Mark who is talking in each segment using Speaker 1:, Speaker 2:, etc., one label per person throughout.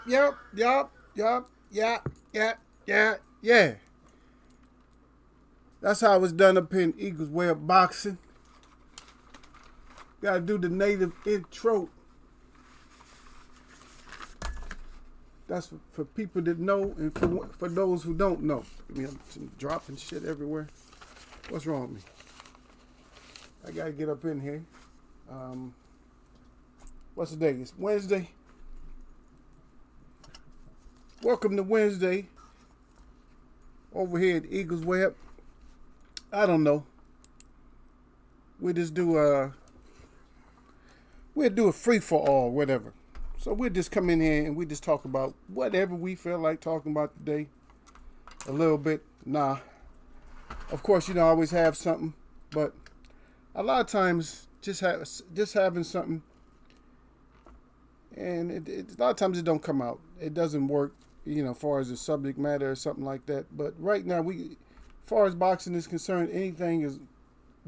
Speaker 1: Yeah. That's how it's done up in Eagles Way of Boxing. Gotta do the native intro. That's for people that know and for those who don't know. I mean, I'm dropping shit everywhere. What's wrong with me? I gotta get up in here. What's the day? It's Wednesday. Welcome to Wednesday. Over here at Eagles Web. I don't know. We just do we'll do a free for all, whatever. So we'll just come in here and we just talk about whatever we feel like talking about today. A little bit. Nah. Of course, I always have something, but a lot of times just having something, and a lot of times it don't come out. It doesn't work, as far as the subject matter or something like that. But right now, as far as boxing is concerned, anything is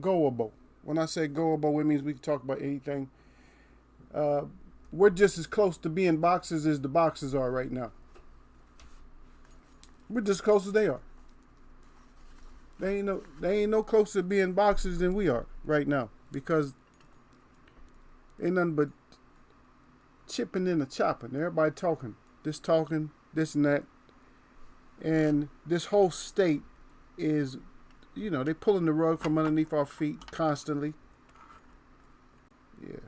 Speaker 1: goalable. When I say goalable, it means we can talk about anything. We're just as close to being boxers as the boxers are right now. We're just as close as they are. They ain't no closer to being boxers than we are right now, because ain't nothing but chipping in and chopping. Everybody talking this and that, and this whole state is, they pulling the rug from underneath our feet constantly. Yeah.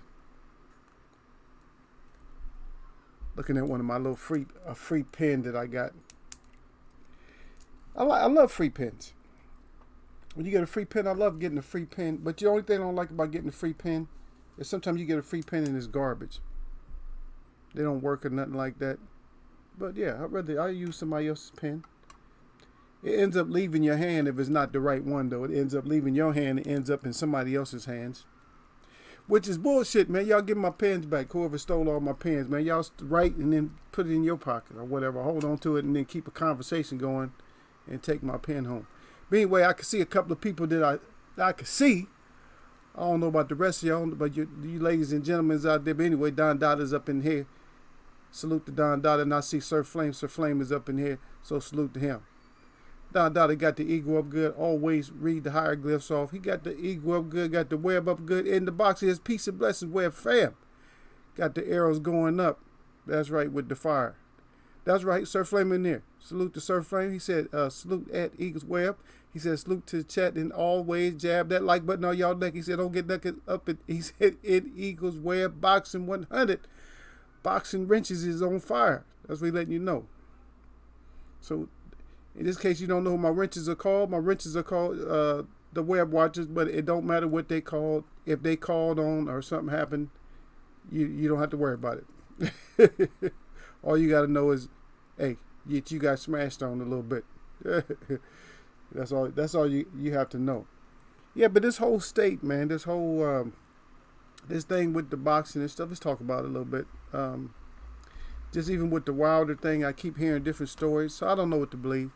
Speaker 1: Looking at one of my little free pen that I got. I love free pens. When you get a free pen, I love getting a free pen. But the only thing I don't like about getting a free pen is sometimes you get a free pen and it's garbage. They don't work or nothing like that. But yeah, I use somebody else's pen. It ends up leaving your hand if it's not the right one, though. It ends up leaving your hand. It ends up in somebody else's hands. Which is bullshit, man. Y'all give my pens back. Whoever stole all my pens, man. Y'all write and then put it in your pocket or whatever. Hold on to it and then keep a conversation going and take my pen home. But anyway, I could see a couple of people that I could see. I don't know about the rest of y'all, but you ladies and gentlemen out there. But anyway, Don Dotta's up in here. Salute to Don Dotta. And I see Sir Flame. Sir Flame is up in here. So salute to him. Don Dotta got the ego up good. Always read the hieroglyphs off. He got the ego up good. Got the web up good. In the box, his peace and blessings web fam. Got the arrows going up. That's right, with the fire. That's right, Sir Flame in there. Salute to Sir Flame. He said, salute at Eagles Web. He said, salute to the chat and always jab that like button on y'all neck. He said, don't get naked up. He said, in Eagles Web Boxing 100. Boxing wrenches is on fire. That's what he's letting you know. So, in this case, you don't know who my wrenches are called. My wrenches are called the Web Watchers, but it don't matter what they called. If they called on or something happened, you don't have to worry about it. All you got to know is, hey, you got smashed on a little bit. That's all you have to know. Yeah, but this whole state, man, this whole this thing with the boxing and stuff, let's talk about it a little bit. Just even with the Wilder thing, I keep hearing different stories, so I don't know what to believe.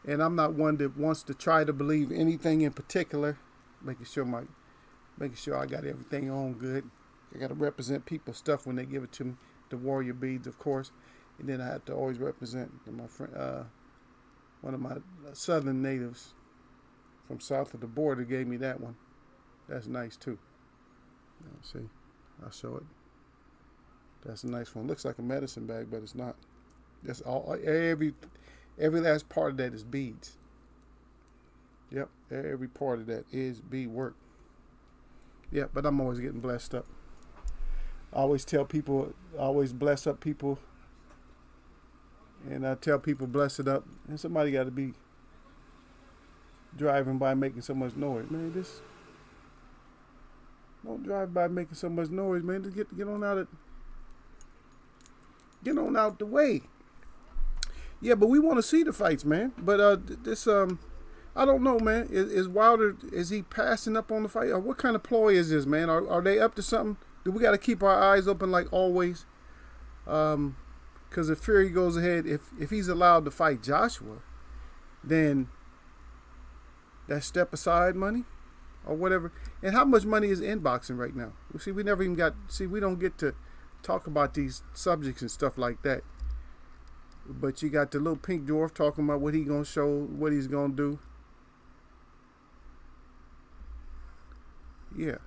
Speaker 1: And I'm not one that wants to try to believe anything in particular, making sure I got everything on good. I got to represent people's stuff when they give it to me. The warrior beads, of course, and then I have to always represent my friend, one of my southern natives from south of the border gave me that one. That's nice too. See, I'll show it. That's a nice one. Looks like a medicine bag, but it's not. That's all. Every last part of that is beads. Yep, every part of that is bead work. Yep, but I'm always getting blessed up. I always tell people, I always bless up people. And I tell people bless it up. And somebody got to be driving by making so much noise. Man, don't drive by making so much noise, man. Just get on out the way. Yeah, but we want to see the fights, man. But I don't know, man. Is Wilder, is he passing up on the fight? Or what kind of ploy is this, man? Are they up to something? Do we got to keep our eyes open like always? Because if Fury goes ahead, if he's allowed to fight Joshua, then that's step aside money or whatever. And how much money is in boxing right now? See, we don't get to talk about these subjects and stuff like that. But you got the little pink dwarf talking about what he gonna show, what he's gonna do. Yeah.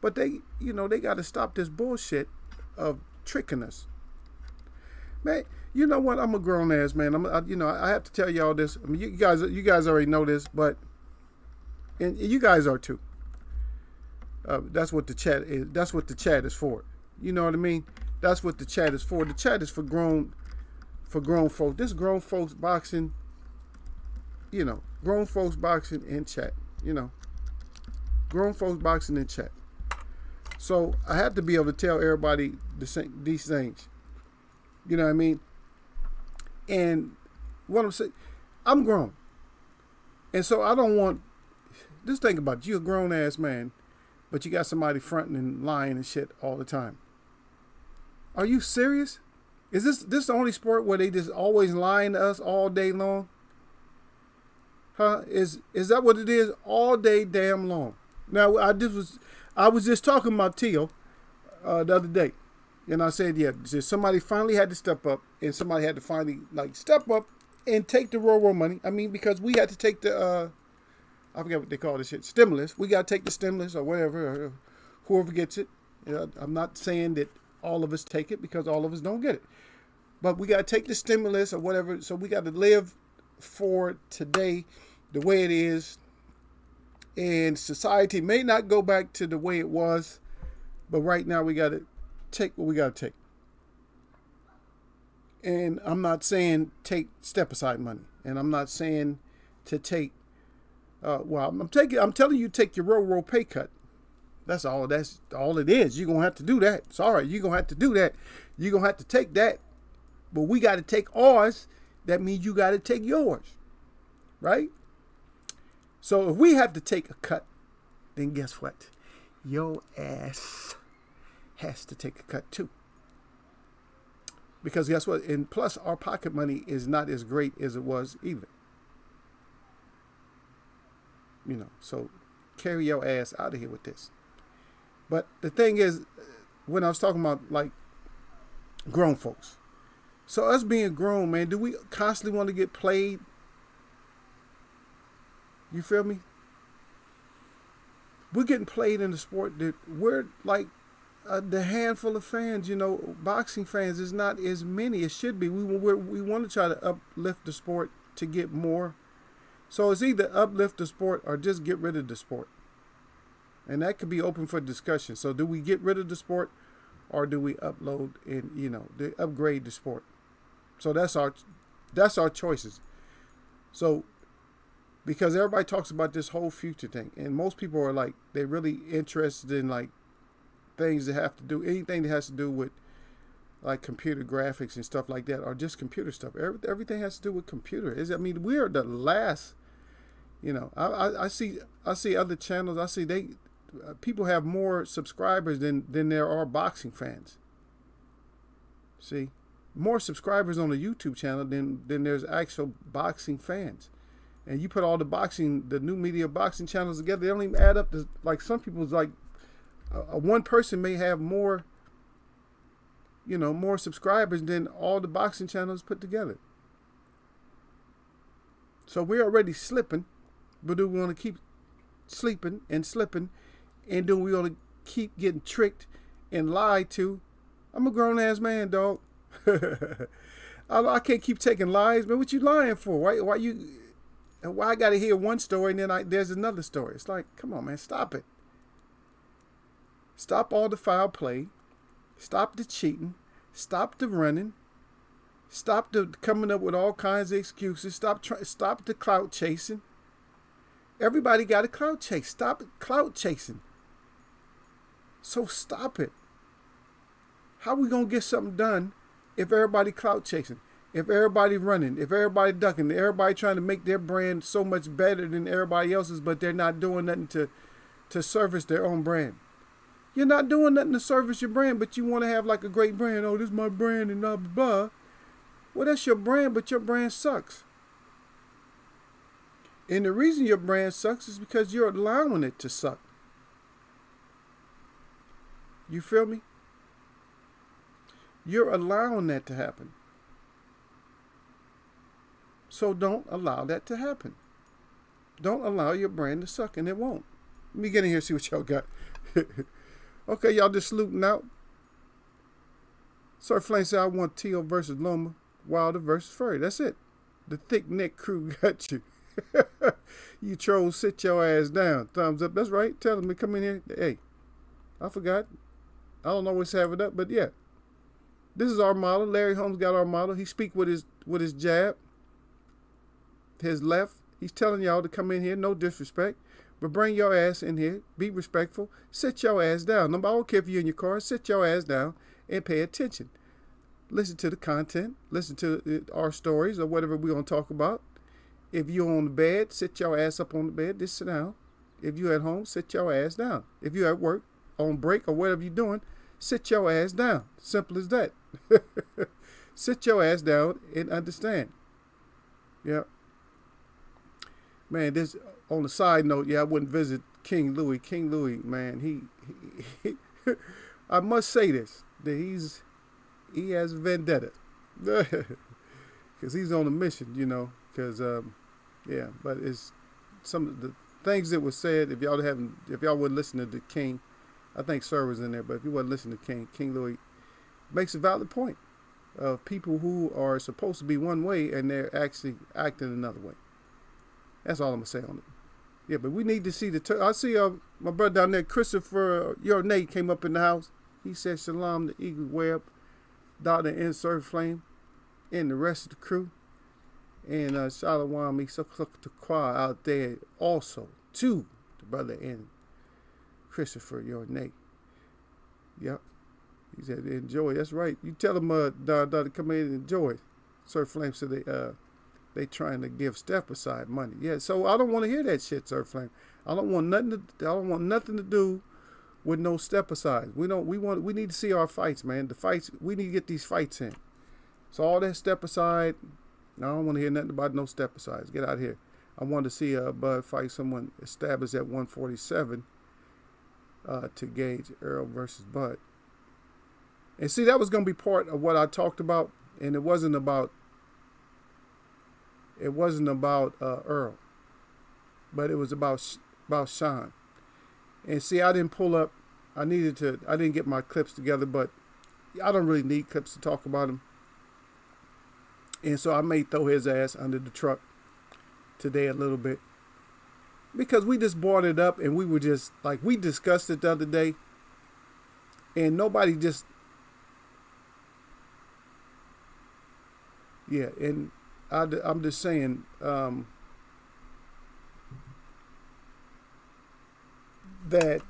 Speaker 1: But they, they got to stop this bullshit of tricking us. Man, you know what? I'm a grown ass man. I have to tell y'all this. I mean, you guys already know this, but and you guys are too. That's what the chat is. That's what the chat is for. You know what I mean? That's what the chat is for. The chat is for grown folks. This grown folks boxing. Grown folks boxing in chat. Grown folks boxing in chat. So I have to be able to tell everybody these things. You know what I mean? And what I'm saying, I'm grown. And so I don't want, just think about it. You're a grown ass man, but you got somebody fronting and lying and shit all the time. Are you serious? Is this the only sport where they just always lying to us all day long? Huh? Is that what it is? All day damn long. Now I was just talking about Teal the other day. And I said, yeah, somebody finally had to step up, and somebody had to finally step up and take the roll money. I mean, because we had to take the I forget what they call this shit, stimulus. We got to take the stimulus or whatever, or whoever gets it. I'm not saying that all of us take it, because all of us don't get it. But we got to take the stimulus or whatever. So we got to live for today the way it is. And society may not go back to the way it was, but right now we got to take what we got to take. And I'm not saying take step aside money, and I'm not saying to take I'm telling you, take your roll pay cut. That's all it is. You're gonna have to do that. Sorry, you're gonna have to do that. You're gonna have to take that. But we got to take ours. That means you got to take yours, right? So if we have to take a cut, then guess what? Your ass has to take a cut too. Because guess what? And plus, our pocket money is not as great as it was either. So carry your ass out of here with this. But the thing is, when I was talking about grown folks, so us being grown, man, do we constantly want to get played? You feel me? We're getting played in the sport that we're the handful of fans, boxing fans is not as many as should be. We want to try to uplift the sport to get more. So it's either uplift the sport or just get rid of the sport. And that could be open for discussion. So do we get rid of the sport, or do we upload and, upgrade the sport? So that's our choices. So, because everybody talks about this whole future thing, and most people are they're really interested in things that have to do, anything that has to do with computer graphics and stuff like that, or just computer stuff. Everything has to do with computer. We are the last. I see other channels. I see people have more subscribers than there are boxing fans. See, more subscribers on the YouTube channel than there's actual boxing fans. And you put all the new media boxing channels together, they don't even add up to, some people's one person may have more, more subscribers than all the boxing channels put together. So we're already slipping, but do we want to keep sleeping and slipping, and do we want to keep getting tricked and lied to? I'm a grown ass man, dog. I can't keep taking lies, man. What you lying for? Why I gotta hear one story and then there's another story? It's come on, man, stop it. Stop all the foul play. Stop the cheating. Stop the running. Stop the coming up with all kinds of excuses. Stop the clout chasing. Everybody got a clout chase. Stop clout chasing. So stop it. How we gonna get something done if everybody clout chasing? If everybody running, if everybody ducking, everybody trying to make their brand so much better than everybody else's, but they're not doing nothing to service their own brand. You're not doing nothing to service your brand, but you want to have a great brand. Oh, this is my brand and blah, blah, blah. Well, that's your brand, but your brand sucks. And the reason your brand sucks is because you're allowing it to suck. You feel me? You're allowing that to happen. So don't allow that to happen. Don't allow your brand to suck, and it won't. Let me get in here and see what y'all got. Okay, y'all just saluting out. Sir Flame said, I want Teal versus Loma, Wilder versus Furry. That's it. The thick neck crew got you. You trolls, sit your ass down. Thumbs up. That's right. Tell them to come in here. Hey, I forgot. I don't always have it up, but yeah. This is our model. Larry Holmes got our model. He speak with his jab, his left. He's telling y'all to come in here. No disrespect. But bring your ass in here. Be respectful. Sit your ass down. I don't care if you're in your car. Sit your ass down and pay attention. Listen to the content. Listen to our stories or whatever we're going to talk about. If you're on the bed, sit your ass up on the bed. Just sit down. If you're at home, sit your ass down. If you're at work, on break, or whatever you're doing, sit your ass down. Simple as that. Sit your ass down and understand. Yeah. Man, this on the side note, yeah, I wouldn't visit King Louis. King Louis, man, he I must say this, that he has a vendetta. Because he's on a mission, you know, because, yeah, but it's some of the things that were said, if y'all wouldn't listen to the King, I think Sir was in there, but if you wasn't listening to King Louis makes a valid point of people who are supposed to be one way and they're actually acting another way. That's all I'm going to say on it. Yeah, but we need to see I see my brother down there, Christopher, your Nate came up in the house. He said, Shalom to Eagle Web, Dr. Insert Flame, and the rest of the crew. And Shalom, me so to Qua out there also, too, the brother and Christopher, your Nate. Yep. He said, enjoy. That's right. You tell them, to come in and enjoy. Sir Flame said they trying to give Step aside money. Yeah, so I don't want to hear that shit, Sir Flame. I don't want nothing to do with no step aside. We need to see our fights, man. The fights, we need to get these fights in. So all that step aside, I don't want to hear nothing about no step asides. Get out of here. I want to see Bud fight someone established at 147 to gauge Earl versus Bud. And see, that was going to be part of what I talked about, and it wasn't about Earl, but it was about Sean. And see, I didn't pull up. I didn't get my clips together, but I don't really need clips to talk about him. And so I may throw his ass under the truck today a little bit, because we just brought it up and we were just like, we discussed it the other day, and nobody just, yeah, and I'm just saying, that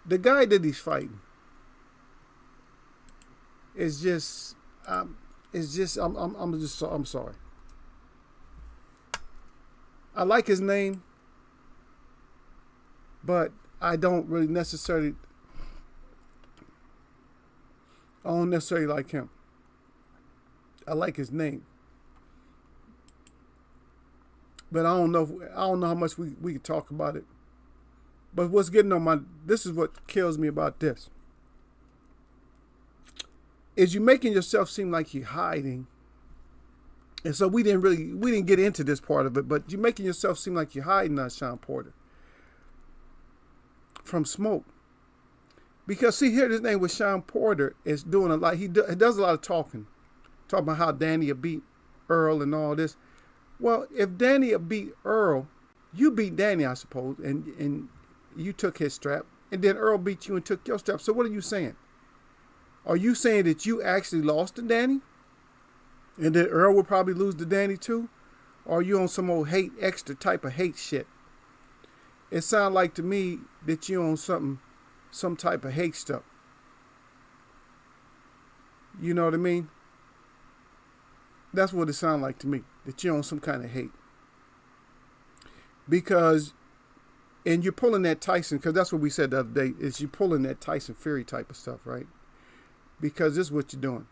Speaker 1: the guy that he's fighting is just, I'm sorry. I like his name, but I don't necessarily like him. I like his name, but I don't know how much we could talk about it. But what's getting on this is what kills me about this, is you making yourself seem like you're hiding. And so we didn't get into this part of it, but you're making yourself seem like you're hiding, Sean Porter, from smoke. Because see, here, this name with Sean Porter is doing a lot. He does a lot of talking about how Danny beat Earl and all this. Well, if Danny beat Earl, you beat Danny, I suppose, and you took his strap, and then Earl beat you and took your strap. So what are you saying? Are you saying that you actually lost to Danny, and that Earl will probably lose to Danny too? Or are you on some old extra type of hate shit? It sounds like to me that you on some type of hate stuff. You know what I mean? That's what it sounds like to me, that you're on some kind of hate. Because, and you're pulling that Tyson, because that's what we said the other day, is you're pulling that Tyson Fury type of stuff, right? Because this is what you're doing.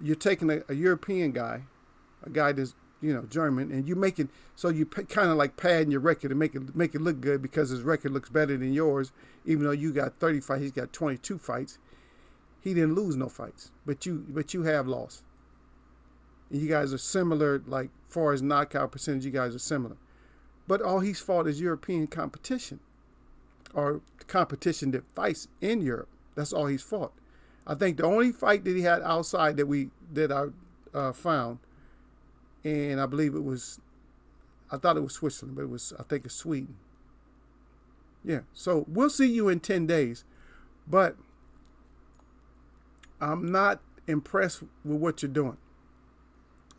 Speaker 1: You're taking a European guy, a guy that's, German, and you kind of like padding your record and make it look good because his record looks better than yours, even though you got 30 fights, he's got 22 fights. He didn't lose no fights, but you have lost. And you guys are similar, like far as knockout percentage, you guys are similar. But all he's fought is European competition, or competition that fights in Europe. That's all he's fought. I think the only fight that he had outside that I found, and I believe it was, I thought it was Switzerland, but I think it's Sweden. Yeah, so we'll see you in 10 days. But I'm not impressed with what you're doing.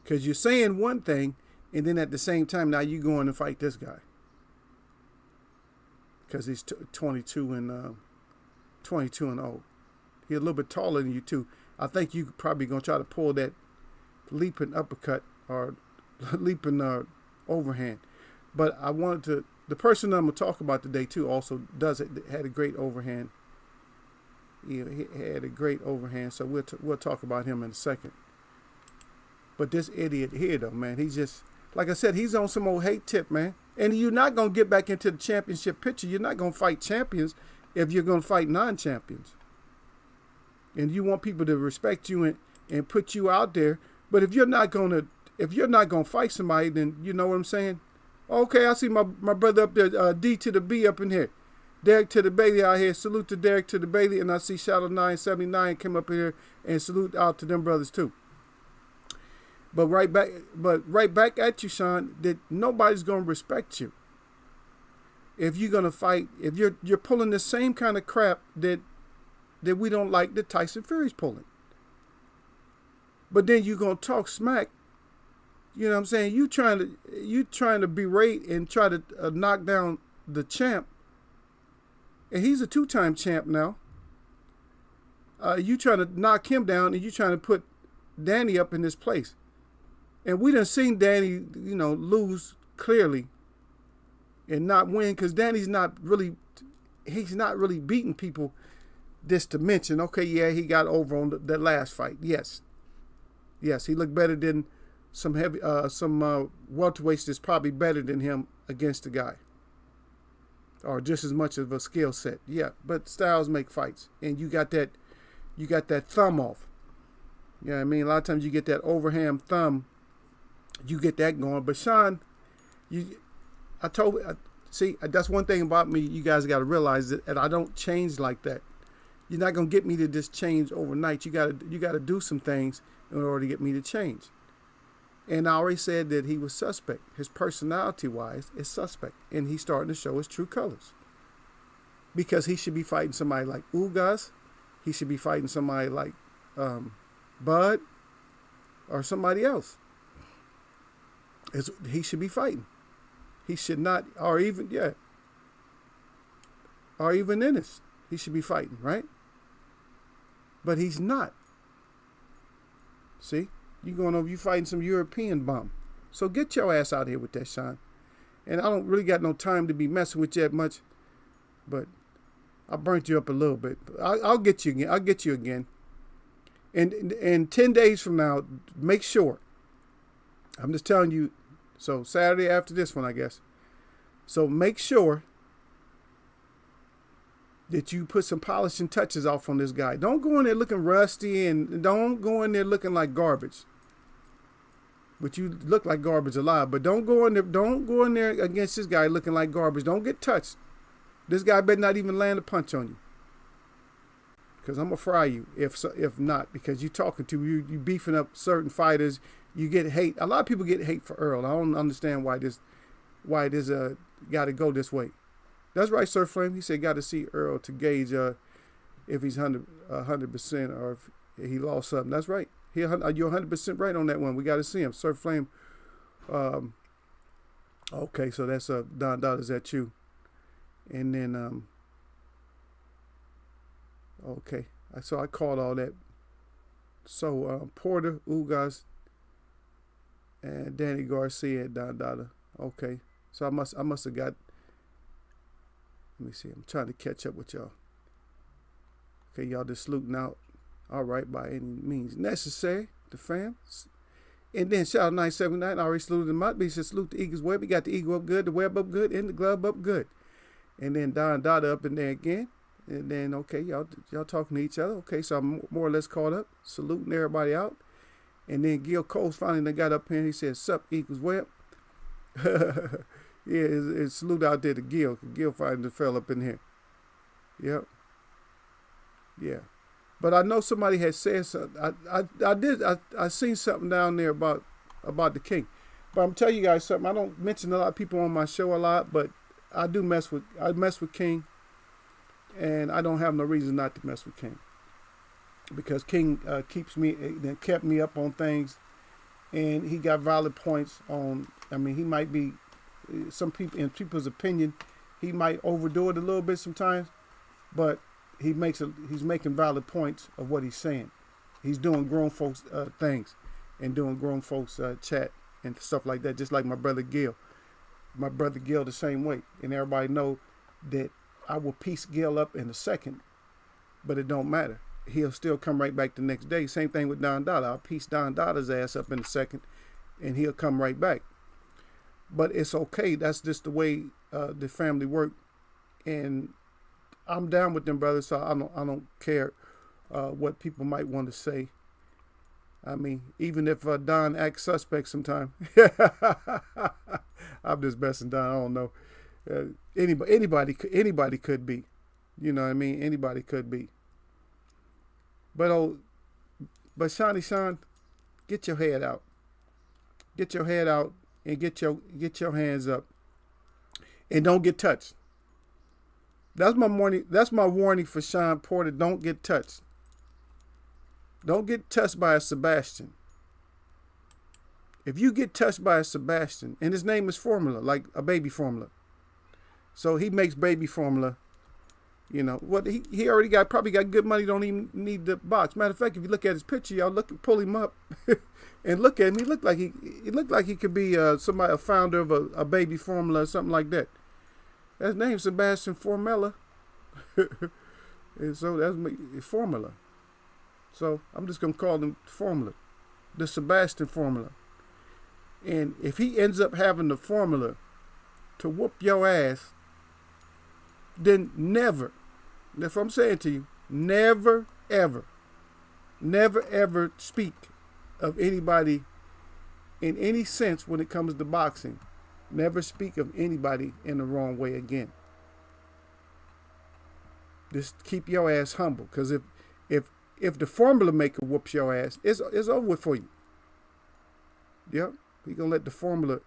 Speaker 1: Because you're saying one thing, and then at the same time, now you're going to fight this guy. Because he's 22 and 0. He's a little bit taller than you, too. I think you probably going to try to pull that leaping uppercut or leaping overhand. But I wanted to, the person I'm going to talk about today, too, also had a great overhand. He had a great overhand, so we'll talk about him in a second. But this idiot here, though, man, he's just, like I said, he's on some old hate tip, man. And you're not going to get back into the championship picture. You're not going to fight champions if you're going to fight non-champions. And you want people to respect you and put you out there. But if you're not going to fight somebody, then you know what I'm saying? Okay, I see my brother up there, D to the B up in here. Derek to the Bailey out here. Salute to Derek to the Bailey. And I see Shadow 979 come up here and salute out to them brothers too. But right back at you, Sean, that nobody's going to respect you. If you're going to fight, if you're pulling the same kind of crap that we don't like that Tyson Fury's pulling. But then you're going to talk smack. You know what I'm saying? You trying to berate and try to knock down the champ. And he's a 2-time champ now. You trying to knock him down, and you trying to put Danny up in this place. And we done seen Danny, lose clearly and not win, because Danny's not really beating people this dimension. Okay, yeah, he got over on that last fight. Yes, he looked better than some welterweights that's probably better than him against the guy, or just as much of a skill set. Yeah, but styles make fights, and you got that thumb off. You know what I mean? A lot of times you get that overhand thumb. You get that going. But Sean, that's one thing about me. You guys got to realize that I don't change like that. You're not gonna get me to just change overnight. You gotta do some things in order to get me to change. And I already said that he was suspect. His personality-wise is suspect, and he's starting to show his true colors. Because he should be fighting somebody like Dgust. He should be fighting somebody like Bud or somebody else. He should be fighting. He should not, or even Ennis. He should be fighting, right? But he's not. See? You fighting some European bum. So get your ass out here with that, Sean. And I don't really got no time to be messing with you that much. But I burnt you up a little bit. I'll get you again. I'll get you again. And 10 days from now, make sure. I'm just telling you. So Saturday after this one, I guess. So make sure that you put some polishing touches off on this guy. Don't go in there looking rusty, and don't go in there looking like garbage. But you look like garbage alive. But don't go in there against this guy looking like garbage. Don't get touched. This guy better not even land a punch on you. Because I'm gonna fry you if not. Because you talking to you beefing up certain fighters. You get hate. A lot of people get hate for Earl. I don't understand why this got to go this way. That's right, Sir Flame. He said got to see Earl to gauge if he's 100% or if he lost something. That's right. You're 100% right on that one. We got to see him, Sir Flame. Okay, so that's Don Dot. Is that you? And then okay. So I called all that. So Porter, Dgust, and Danny Garcia and Don Dada. Okay. So I must have got, let me see. I'm trying to catch up with y'all. Okay, y'all just saluting out. All right, by any means necessary, the fam. And then shout out 979. I already saluted him out. But he said salute the Eagles web. He got the eagle up good, the web up good, and the glove up good. And then Don Dada up in there again. And then, okay, y'all talking to each other. Okay, so I'm more or less caught up. Saluting everybody out. And then Gil Coles finally got up here and he said, "Sup, Eagles." Well, yeah, it's salute out there to Gil. Gil finally fell up in here. Yep. Yeah. But I know somebody had said something. I seen something down there about the king. But I'm telling you guys something. I don't mention a lot of people on my show a lot, but I mess with King, and I don't have no reason not to mess with King. Because King kept me up on things, and he got valid points on. I mean, he might be some people in people's opinion, he might overdo it a little bit sometimes, but he's making valid points of what he's saying. He's doing grown folks things, and doing grown folks chat and stuff like that. Just like my brother Gil, the same way, and everybody know that I will piece Gil up in a second, but it don't matter. He'll still come right back the next day. Same thing with Don Dada. I'll piece Don Dada's ass up in a second, and he'll come right back. But it's okay. That's just the way the family work, and I'm down with them brothers. So I don't care what people might want to say. I mean, even if Don acts suspect sometime, I'm just messing Don. I don't know. Anybody could be. You know what I mean? Anybody could be. But Shawnee Sean, get your head out. Get your head out and get your hands up. And don't get touched. That's my warning for Sean Porter. Don't get touched. Don't get touched by a Sebastian. If you get touched by a Sebastian, and his name is Formula, like a baby formula. So he makes baby formula. You know what? He already probably got good money. Don't even need the box. Matter of fact, if you look at his picture, y'all pull him up, and look at him. He looked like he could be a founder of a baby formula or something like that. That's named Sebastian Formella, and so that's Formula. So I'm just gonna call him Formula, the Sebastian Formula. And if he ends up having the formula to whoop your ass, then never, that's what I'm saying to you, never ever speak of anybody in any sense when it comes to boxing. Never speak of anybody in the wrong way again. Just keep your ass humble, because if the formula maker whoops your ass, it's over with for you. Yep, he gonna let the formula.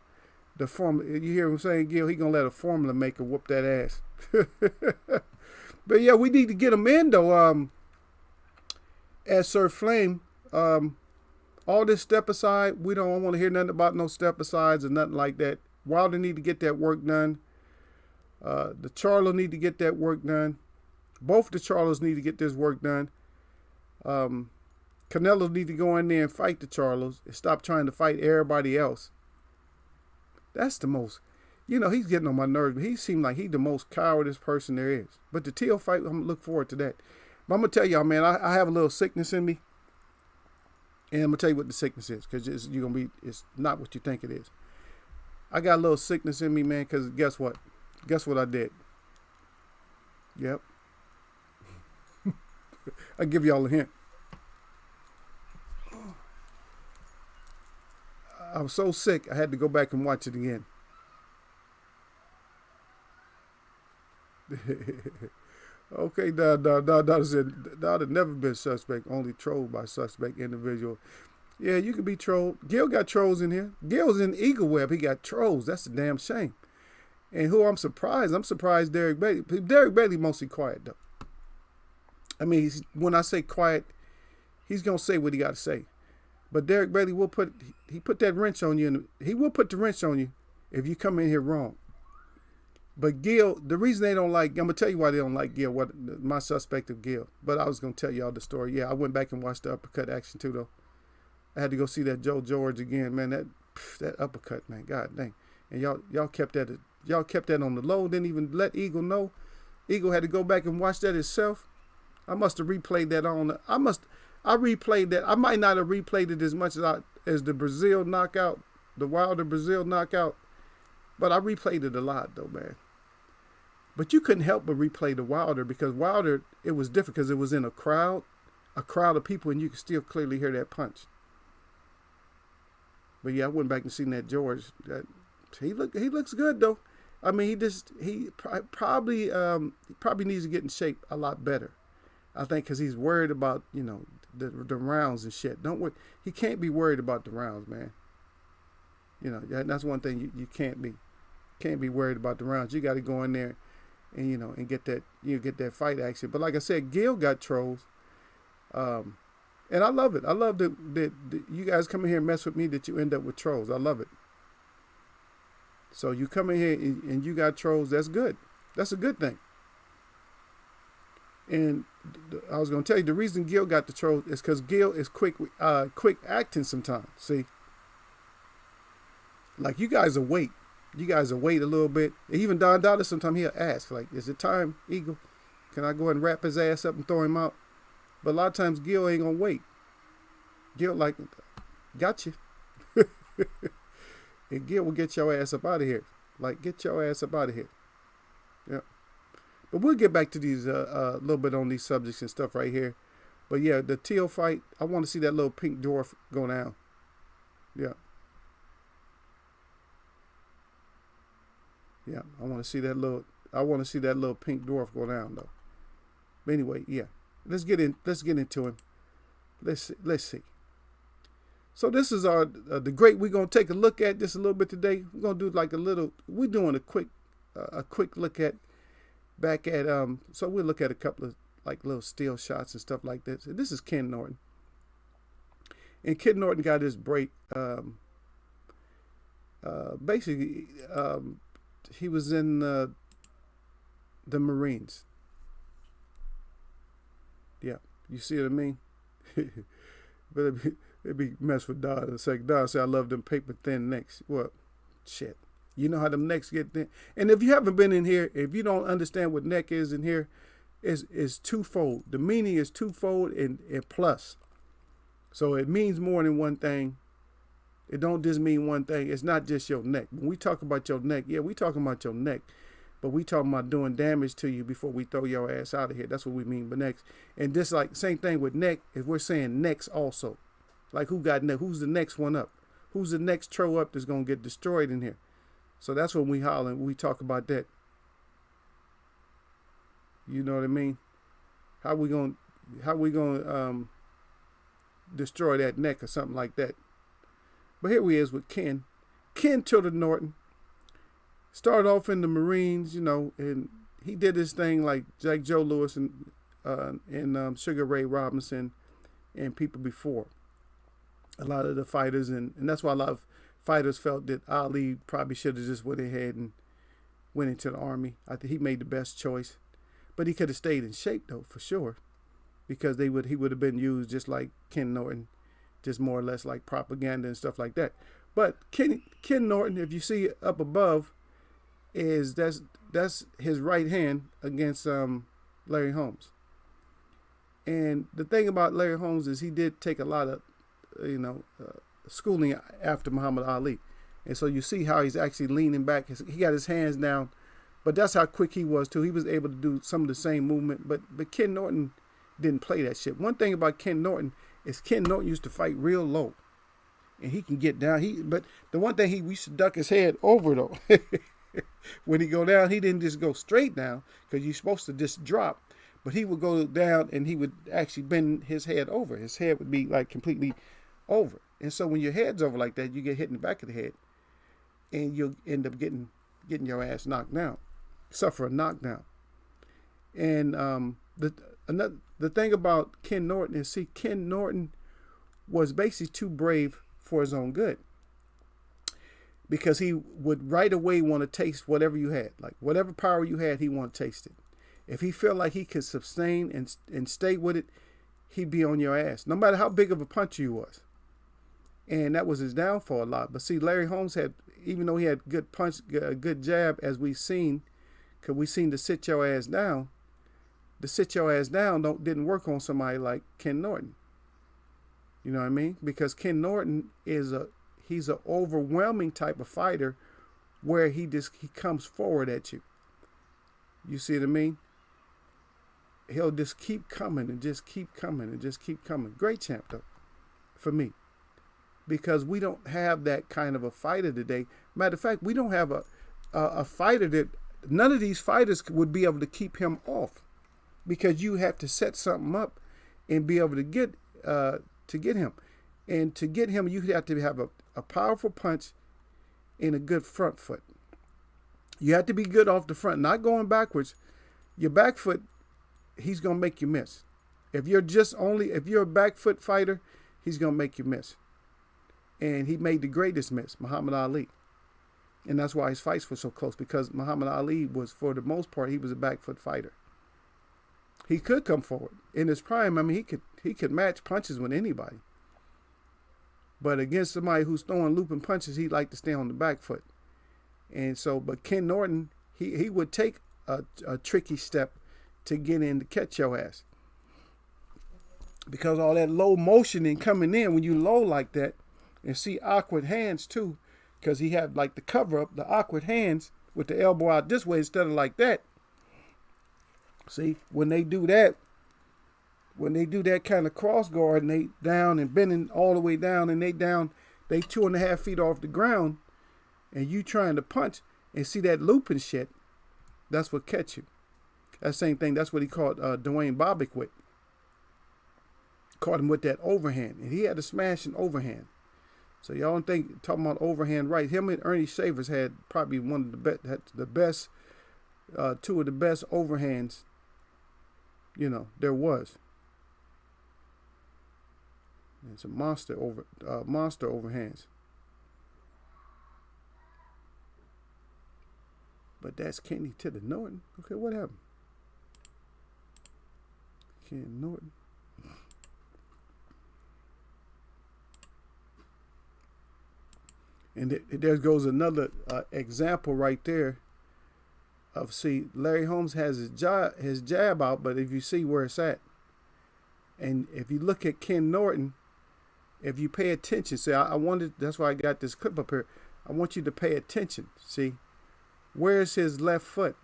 Speaker 1: You hear what I'm saying, Gil? He gonna let a formula maker whoop that ass. But yeah, we need to get him in though. As Sir Flame, all this step aside, we don't want to hear nothing about no step asides or nothing like that. Wilder need to get that work done. The Charlo need to get that work done. Both the Charlos need to get this work done. Canelo need to go in there and fight the Charlos and stop trying to fight everybody else. That's the most, he's getting on my nerves, but he seemed like he's the most cowardice person there is. But the Teal fight, I'm going to look forward to that. But I'm going to tell y'all, man, I have a little sickness in me. And I'm going to tell you what the sickness is, because it's not what you think it is. I got a little sickness in me, man, because guess what? Guess what I did? Yep. I'll give y'all a hint. I was so sick, I had to go back and watch it again. Okay, Dada said, Dada never been suspect, only trolled by suspect individual. Yeah, you can be trolled. Gil got trolls in here. Gil's in Eagle Web. He got trolls. That's a damn shame. And I'm surprised Derek Bailey. Derek Bailey mostly quiet, though. I mean, when I say quiet, he's going to say what he got to say. But Derek Bailey will put that wrench on you, and he will put the wrench on you if you come in here wrong. But Gil, the reason they don't like, I'm going to tell you why they don't like Gil, my suspect of Gil. But I was going to tell y'all the story. Yeah, I went back and watched the uppercut action too, though. I had to go see that Joe George again, man. That uppercut, man. God dang. And y'all kept that on the low. Didn't even let Eagle know. Eagle had to go back and watch that himself. I must have replayed that I replayed that. I might not have replayed it as much as the Brazil knockout, the Wilder Brazil knockout, but I replayed it a lot though, man. But you couldn't help but replay the Wilder, because Wilder, it was different because it was in a crowd of people, and you could still clearly hear that punch. But yeah, I went back and seen that George. He looks good though. I mean, he probably needs to get in shape a lot better. I think because he's worried about the rounds and shit. Don't worry. He can't be worried about the rounds, man. That's one thing you can't be worried about the rounds. You got to go in there and get that fight action. But like I said, Gil got trolls, and I love it. I love that you guys come in here and mess with me, that you end up with trolls. I love it. So you come in here and you got trolls. That's good. That's a good thing. And I was gonna tell you the reason Gil got the trolls is because Gil is quick acting sometimes. See, like you guys will wait. You guys will wait a little bit. Even Don Dollar sometimes he'll ask, like, "Is it time, Eagle? Can I go ahead and wrap his ass up and throw him out?" But a lot of times Gil ain't gonna wait. Gil like, "Got you." And Gil will get your ass up out of here. Like, get your ass up out of here. Yeah. But we'll get back to these a little bit on these subjects and stuff right here. But yeah, the Teal fight, I want to see that little pink dwarf go down. Yeah. Yeah, I want to see that little pink dwarf go down though. But anyway, yeah. Let's get into him. Let's see. So this is our the great we're gonna take a look at this a little bit today. We're gonna do like we're doing a quick look at back at so we'll look at a couple of like little steal shots and stuff like this. This is Ken Norton. And Ken Norton got his break basically he was in the Marines. Yeah, you see what I mean? But it'd be mess with Don in a second. Don said, "I love them paper thin necks." Well, shit. You know how them necks get thin. And if you haven't been in here, if you don't understand what neck is in here, is twofold. The meaning is twofold and plus. So it means more than one thing. It don't just mean one thing. It's not just your neck. When we talk about your neck, yeah, we talking about your neck. But we talking about doing damage to you before we throw your ass out of here. That's what we mean by necks. And just like same thing with neck, if we're saying necks also. Like who got neck? Who's the next one up? Who's the next troll up that's gonna get destroyed in here? So that's when we holler. We talk about that. You know what I mean? How we gonna destroy that neck or something like that? But here we is with Ken. Ken Tilda Norton started off in the Marines, and he did his thing like Joe Louis and Sugar Ray Robinson and people before. A lot of the fighters, and that's why a lot of fighters felt that Ali probably should have just went ahead and went into the Army. I think he made the best choice. But he could have stayed in shape, though, for sure. Because he would have been used just like Ken Norton, just more or less like propaganda and stuff like that. But Ken Norton, if you see up above, that's his right hand against Larry Holmes. And the thing about Larry Holmes is he did take a lot of schooling after Muhammad Ali. And so you see how he's actually leaning back. He got his hands down, but that's how quick he was too. He was able to do some of the same movement, but Ken Norton didn't play that shit. One thing about Ken Norton is Ken Norton used to fight real low, and he can get down. But the one thing he used to duck his head over though. When he go down, he didn't just go straight down because you're supposed to just drop, but he would go down and he would actually bend his head over. His head would be like completely over. And so when your head's over like that, you get hit in the back of the head and you'll end up getting your ass knocked down, suffer a knockdown. And the thing about Ken Norton is, Ken Norton was basically too brave for his own good, because he would right away want to taste whatever you had. Like whatever power you had, he want to taste it. If he felt like he could sustain and stay with it, he'd be on your ass, no matter how big of a puncher you was. And that was his downfall a lot. But see, Larry Holmes had, even though he had good punch, good jab, as we've seen, because we seen the sit your ass down. The sit your ass down didn't work on somebody like Ken Norton. You know what I mean? Because Ken Norton he's an overwhelming type of fighter, where he comes forward at you. You see what I mean? He'll just keep coming and just keep coming and just keep coming. Great champ though, for me. because we don't have that kind of a fighter today. Matter of fact, we don't have a fighter that none of these fighters would be able to keep him off, because you have to set something up and be able to get him. And to get him, you have to have a powerful punch and a good front foot. You have to be good off the front, not going backwards. Your back foot, he's going to make you miss. If you're a back foot fighter, he's going to make you miss. And he made the greatest miss, Muhammad Ali. And that's why his fights were so close, because Muhammad Ali was, for the most part, he was a back foot fighter. He could come forward. In his prime, I mean, he could match punches with anybody. But against somebody who's throwing looping punches, he liked to stay on the back foot. And so, but Ken Norton, he would take a tricky step to get in to catch your ass. Because all that low motion and coming in, when you low like that, and see awkward hands too, because he had like the cover up, the awkward hands with the elbow out this way instead of like that. See, when they do that kind of cross guard and they down and bending all the way down and they 2.5 feet off the ground, and you trying to punch and see that looping shit, that's what catch you. That same thing, that's what he caught Dwayne Bobbitt with. Caught him with that overhand, and he had a smashing overhand. So y'all don't think, talking about overhand right, him and Ernie Shavers had probably one of the best, two of the best overhands, there was. It's a monster overhands. But that's Kenny to the Norton. Okay, what happened? Ken Norton. And there goes another example right there of, see, Larry Holmes has his jab out, but if you see where it's at, and if you look at Ken Norton, if you pay attention, see, that's why I got this clip up here. I want you to pay attention. See, where's his left foot?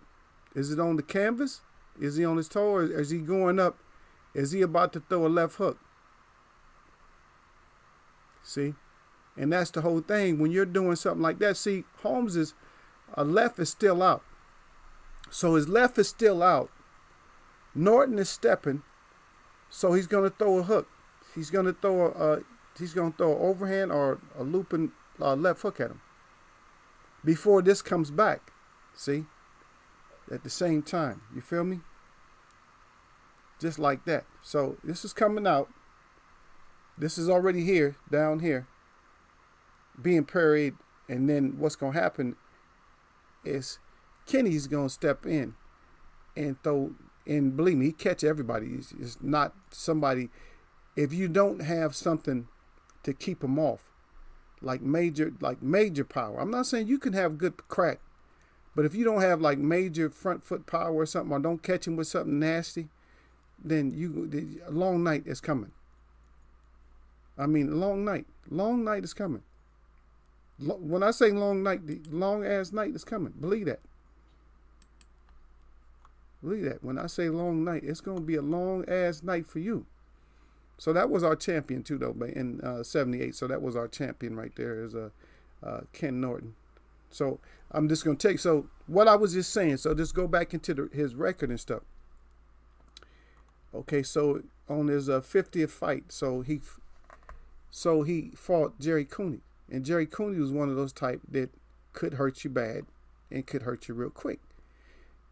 Speaker 1: Is it on the canvas? Is he on his toe, or is he going up? Is he about to throw a left hook? See? And that's the whole thing. When you're doing something like that, see, Holmes' left is still out. So his left is still out. Norton is stepping, so he's going to throw a hook. He's going to throw an overhand or a looping left hook at him before this comes back. See? At the same time. You feel me? Just like that. So this is coming out. This is already here, down here, being parried, and then what's going to happen is Kenny's going to step in and throw, and believe me, he catch everybody. It's not somebody, if you don't have something to keep him off, like major power. I'm not saying you can have good crack, but if you don't have like major front foot power or something, or don't catch him with something nasty, then a long night is coming. I mean, a long night is coming. When I say long night, the long ass night is coming. Believe that. Believe that. When I say long night, it's going to be a long ass night for you. So that was our champion too, though, in '78. So that was our champion right there, is Ken Norton. So I'm just going to take. So what I was just saying. So just go back into his record and stuff. Okay, so on his 50th fight, so he fought Jerry Cooney. And Jerry Cooney was one of those type that could hurt you bad and could hurt you real quick,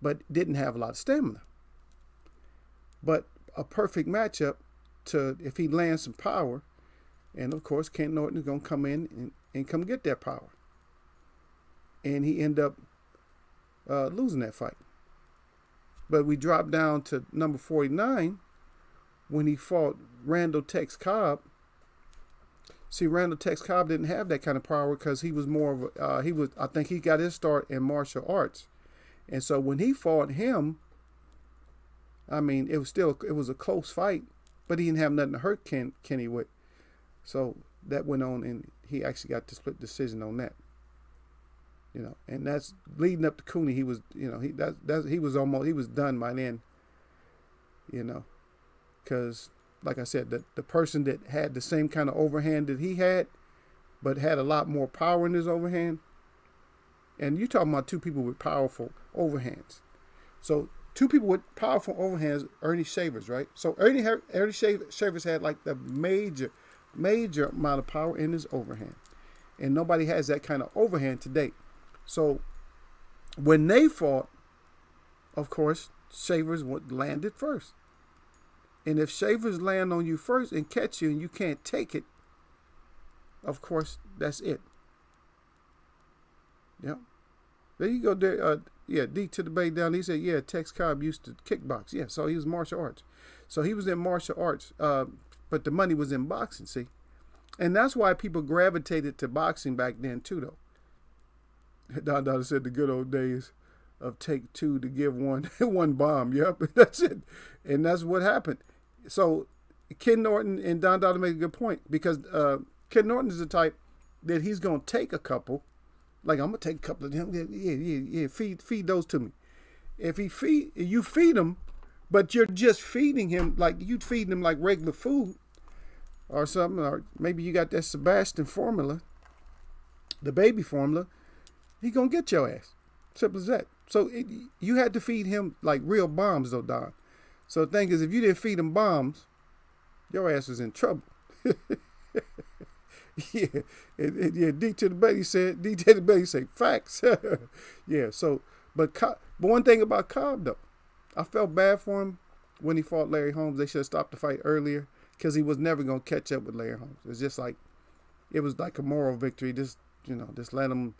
Speaker 1: but didn't have a lot of stamina. But a perfect matchup to, if he lands some power, and of course Ken Norton is going to come in and come get that power. And he ended up losing that fight. But we dropped down to number 49 when he fought Randall Tex Cobb. See, Randall Tex Cobb didn't have that kind of power because he was more of I think he got his start in martial arts. And so when he fought him, I mean, it was a close fight, but he didn't have nothing to hurt Kenny with. So that went on, and he actually got the split decision on that. And that's leading up to Cooney. He was, he was done by then. Because like I said, the person that had the same kind of overhand that he had, but had a lot more power in his overhand. And you're talking about two people with powerful overhands. So two people with powerful overhands, Ernie Shavers, right? So Ernie Shavers had like the major amount of power in his overhand. And nobody has that kind of overhand today. So when they fought, of course, Shavers landed first. And if Shavers land on you first and catch you and you can't take it, of course, that's it. Yeah. There you go. There, D to the Bay down. He said, yeah, Tex Cobb used to kickbox. Yeah, so he was martial arts. So he was in martial arts, but the money was in boxing, see? And that's why people gravitated to boxing back then, too, though. Don Dada said the good old days of take two to give one bomb. Yep, that's it. And that's what happened. So Ken Norton and Don Dada made a good point, because Ken Norton is the type that he's going to take a couple. Like, I'm going to take a couple of them. Yeah, feed those to me. If you feed him, but you're just feeding him like you'd feed him like regular food or something, or maybe you got that Sebastian formula, the baby formula, he going to get your ass. Simple as that. So you had to feed him like real bombs, though, Don. So the thing is, if you didn't feed him bombs, your ass is in trouble. Yeah, D to the Bay said facts. Yeah, so, but one thing about Cobb, though, I felt bad for him when he fought Larry Holmes. They should have stopped the fight earlier, because he was never going to catch up with Larry Holmes. It's just like, it was like a moral victory. Just let him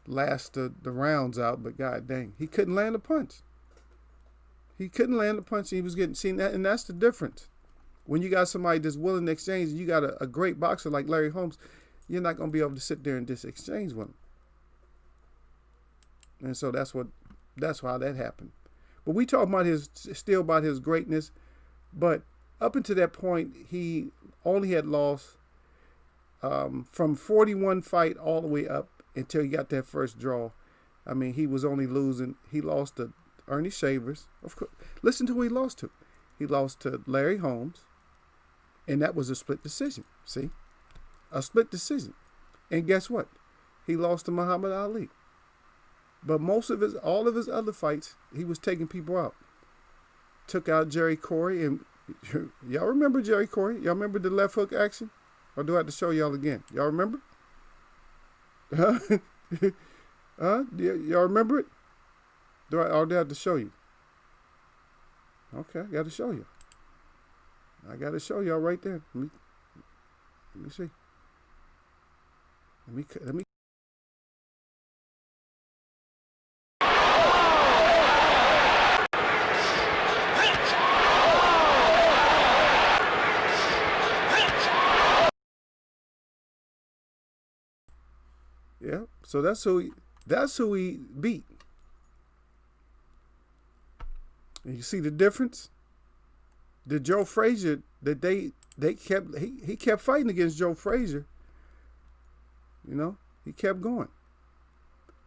Speaker 1: last the rounds out, but god dang, he couldn't land a punch. He was getting seen that, and that's the difference. When you got somebody that's willing to exchange, and you got a great boxer like Larry Holmes, you're not going to be able to sit there and just exchange with him. And so that's how that happened. But we talk about his greatness, but up until that point, he only had lost from 41 fight all the way up until he got that first draw. I mean, he was only losing. He lost to Ernie Shavers. Of course, listen to who he lost to. He lost to Larry Holmes, and that was a split decision. See, a split decision. And guess what? He lost to Muhammad Ali. But all of his other fights, he was taking people out. Took out Jerry Corey, and y'all remember Jerry Corey? Y'all remember the left hook action? Or do I have to show y'all again? Y'all remember? Huh? Y'all remember it? Do I have to show you? Okay, I got to show you. I got to show y'all right there. Let me see. Let me. Yeah, so that's who he beat. And you see the difference? The Joe Frazier that he kept fighting against Joe Frazier. He kept going.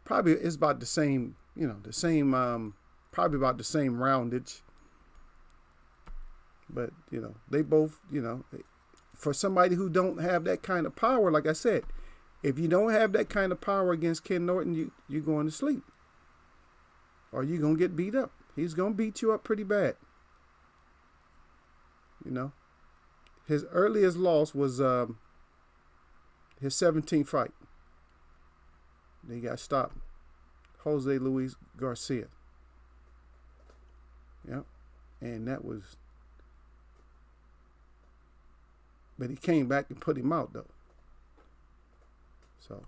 Speaker 1: Probably it's about the same, probably about the same roundage. But, they both, for somebody who don't have that kind of power, like I said, if you don't have that kind of power against Ken Norton, you're going to sleep. Or you're going to get beat up. He's going to beat you up pretty bad. His earliest loss was his 17th fight. He got stopped. Jose Luis Garcia. Yep. And that was... But he came back and put him out, though. So,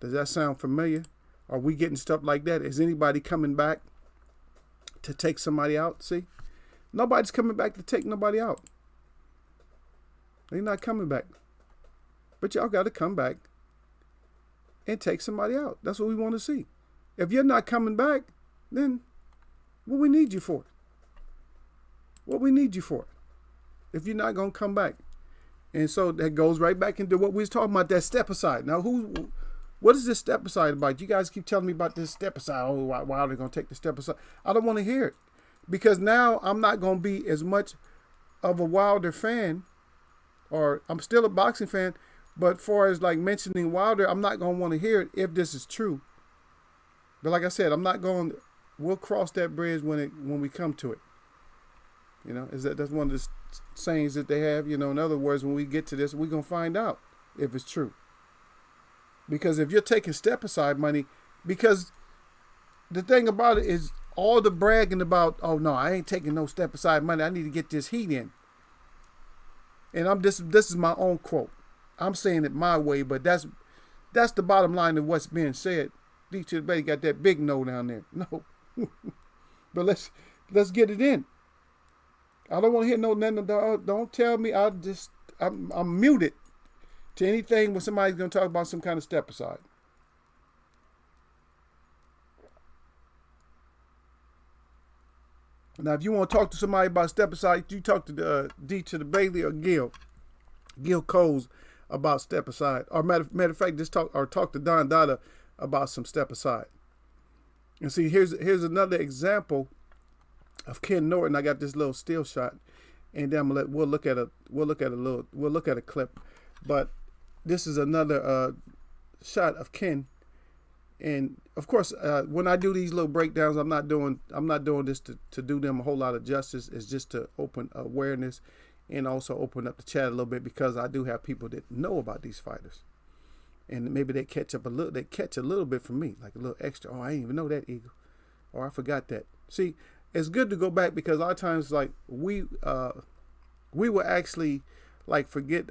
Speaker 1: does that sound familiar? Are we getting stuff like that? Is anybody coming back to take somebody out? See? Nobody's coming back to take nobody out. They're not coming back. But y'all got to come back and take somebody out. That's what we want to see. If you're not coming back, then what we need you for? What we need you for? If you're not going to come back. And so that goes right back into what we was talking about, that step aside. Now, what is this step aside about? You guys keep telling me about this step aside. Oh, why are they going to take the step aside? I don't want to hear it. Because now I'm not going to be as much of a Wilder fan, or I'm still a boxing fan, But far as like mentioning Wilder, I'm not gonna want to hear it if this is true. But like I said, I'm not going. We'll cross that bridge when we come to it. You know, that's one of the sayings that they have. You know, in other words, when we get to this, we're gonna find out if it's true. Because if you're taking step aside money, because the thing about it is all the bragging about, oh no, I ain't taking no step aside money. I need to get this heat in. And this is my own quote. I'm saying it my way, but that's the bottom line of what's being said. D to the Bay got that big no down there. No. But let's get it in. I don't want to hear nothing. Don't tell me. I'm muted to anything when somebody's going to talk about some kind of step aside. Now, if you want to talk to somebody about step aside, you talk to D to the Bailey or Gil Coles about step aside. Or matter of fact, just talk to Don Dada about some step aside. And see, here's another example of Ken Norton. I got this little still shot, and then we'll look at a clip. But this is another shot of Ken. And of course, when I do these little breakdowns, I'm not doing this to do them a whole lot of justice. It's just to open awareness and also open up the chat a little bit, because I do have people that know about these fighters, and maybe they catch a little bit from me, like a little extra. Oh, I didn't even know that, Eagle, or I forgot that. See, it's good to go back, because a lot of times, like we will actually like forget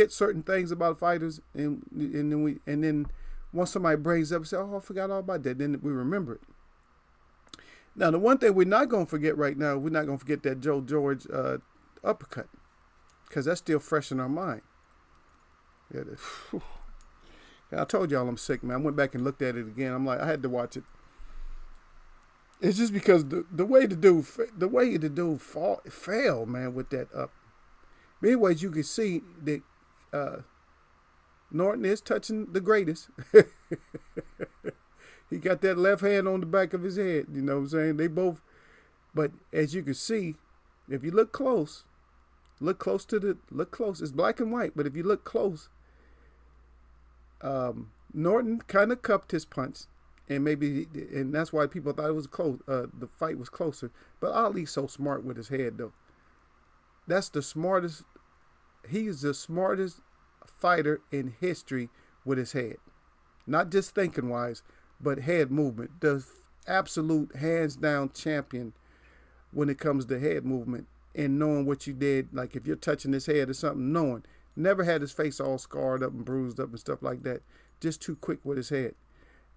Speaker 1: certain things about fighters, and then once somebody brings up and say, oh, I forgot all about that, then we remember it. Now, the one thing we're not going to forget right now, we're not going to forget that Joe George uppercut, because that's still fresh in our mind. Yeah, I told y'all I'm sick, man. I went back and looked at it again. I'm like, I had to watch it. It's just because the way the dude failed, man, with that up. But anyways, you can see that Norton is touching the greatest. He got that left hand on the back of his head. You know what I'm saying? They both. But as you can see, if you look close. Look close. It's black and white, but if you look close, Norton kind of cupped his punch, and that's why people thought it was close. The fight was closer. But Ali's so smart with his head, though. That's the smartest. He's the smartest fighter in history with his head, not just thinking wise, but head movement. The absolute hands down champion when it comes to head movement and knowing what you did. Like if you're touching his head or something, knowing. Never had his face all scarred up and bruised up and stuff like that. Just too quick with his head.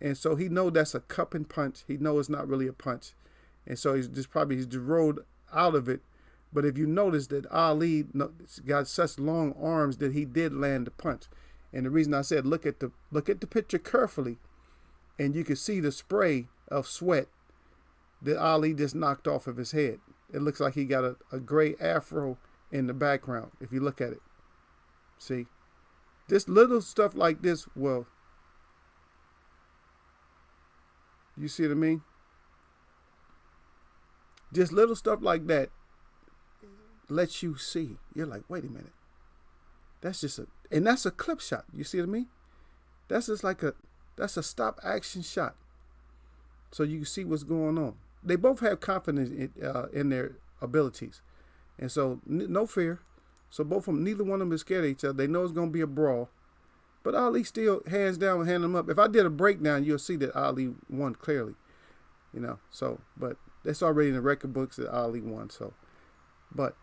Speaker 1: And so he know that's a cupping punch. He know it's not really a punch. And so he's just rolled out of it. But if you notice that Ali got such long arms that he did land the punch. And the reason I said look at the picture carefully, and you can see the spray of sweat that Ali just knocked off of his head. It looks like he got a gray afro in the background if you look at it. See? This little stuff like this, well, you see what I mean? Just little stuff like that lets you see. You're like, wait a minute. That's a clip shot. You see what I mean? That's a stop action shot. So you can see what's going on. They both have confidence in their abilities. And so no fear. So both of them, neither one of them is scared of each other. They know it's going to be a brawl. But Ali still hands down and hand them up. If I did a breakdown, you'll see that Ali won clearly. You know, so, but that's already in the record books that Ali won. So, but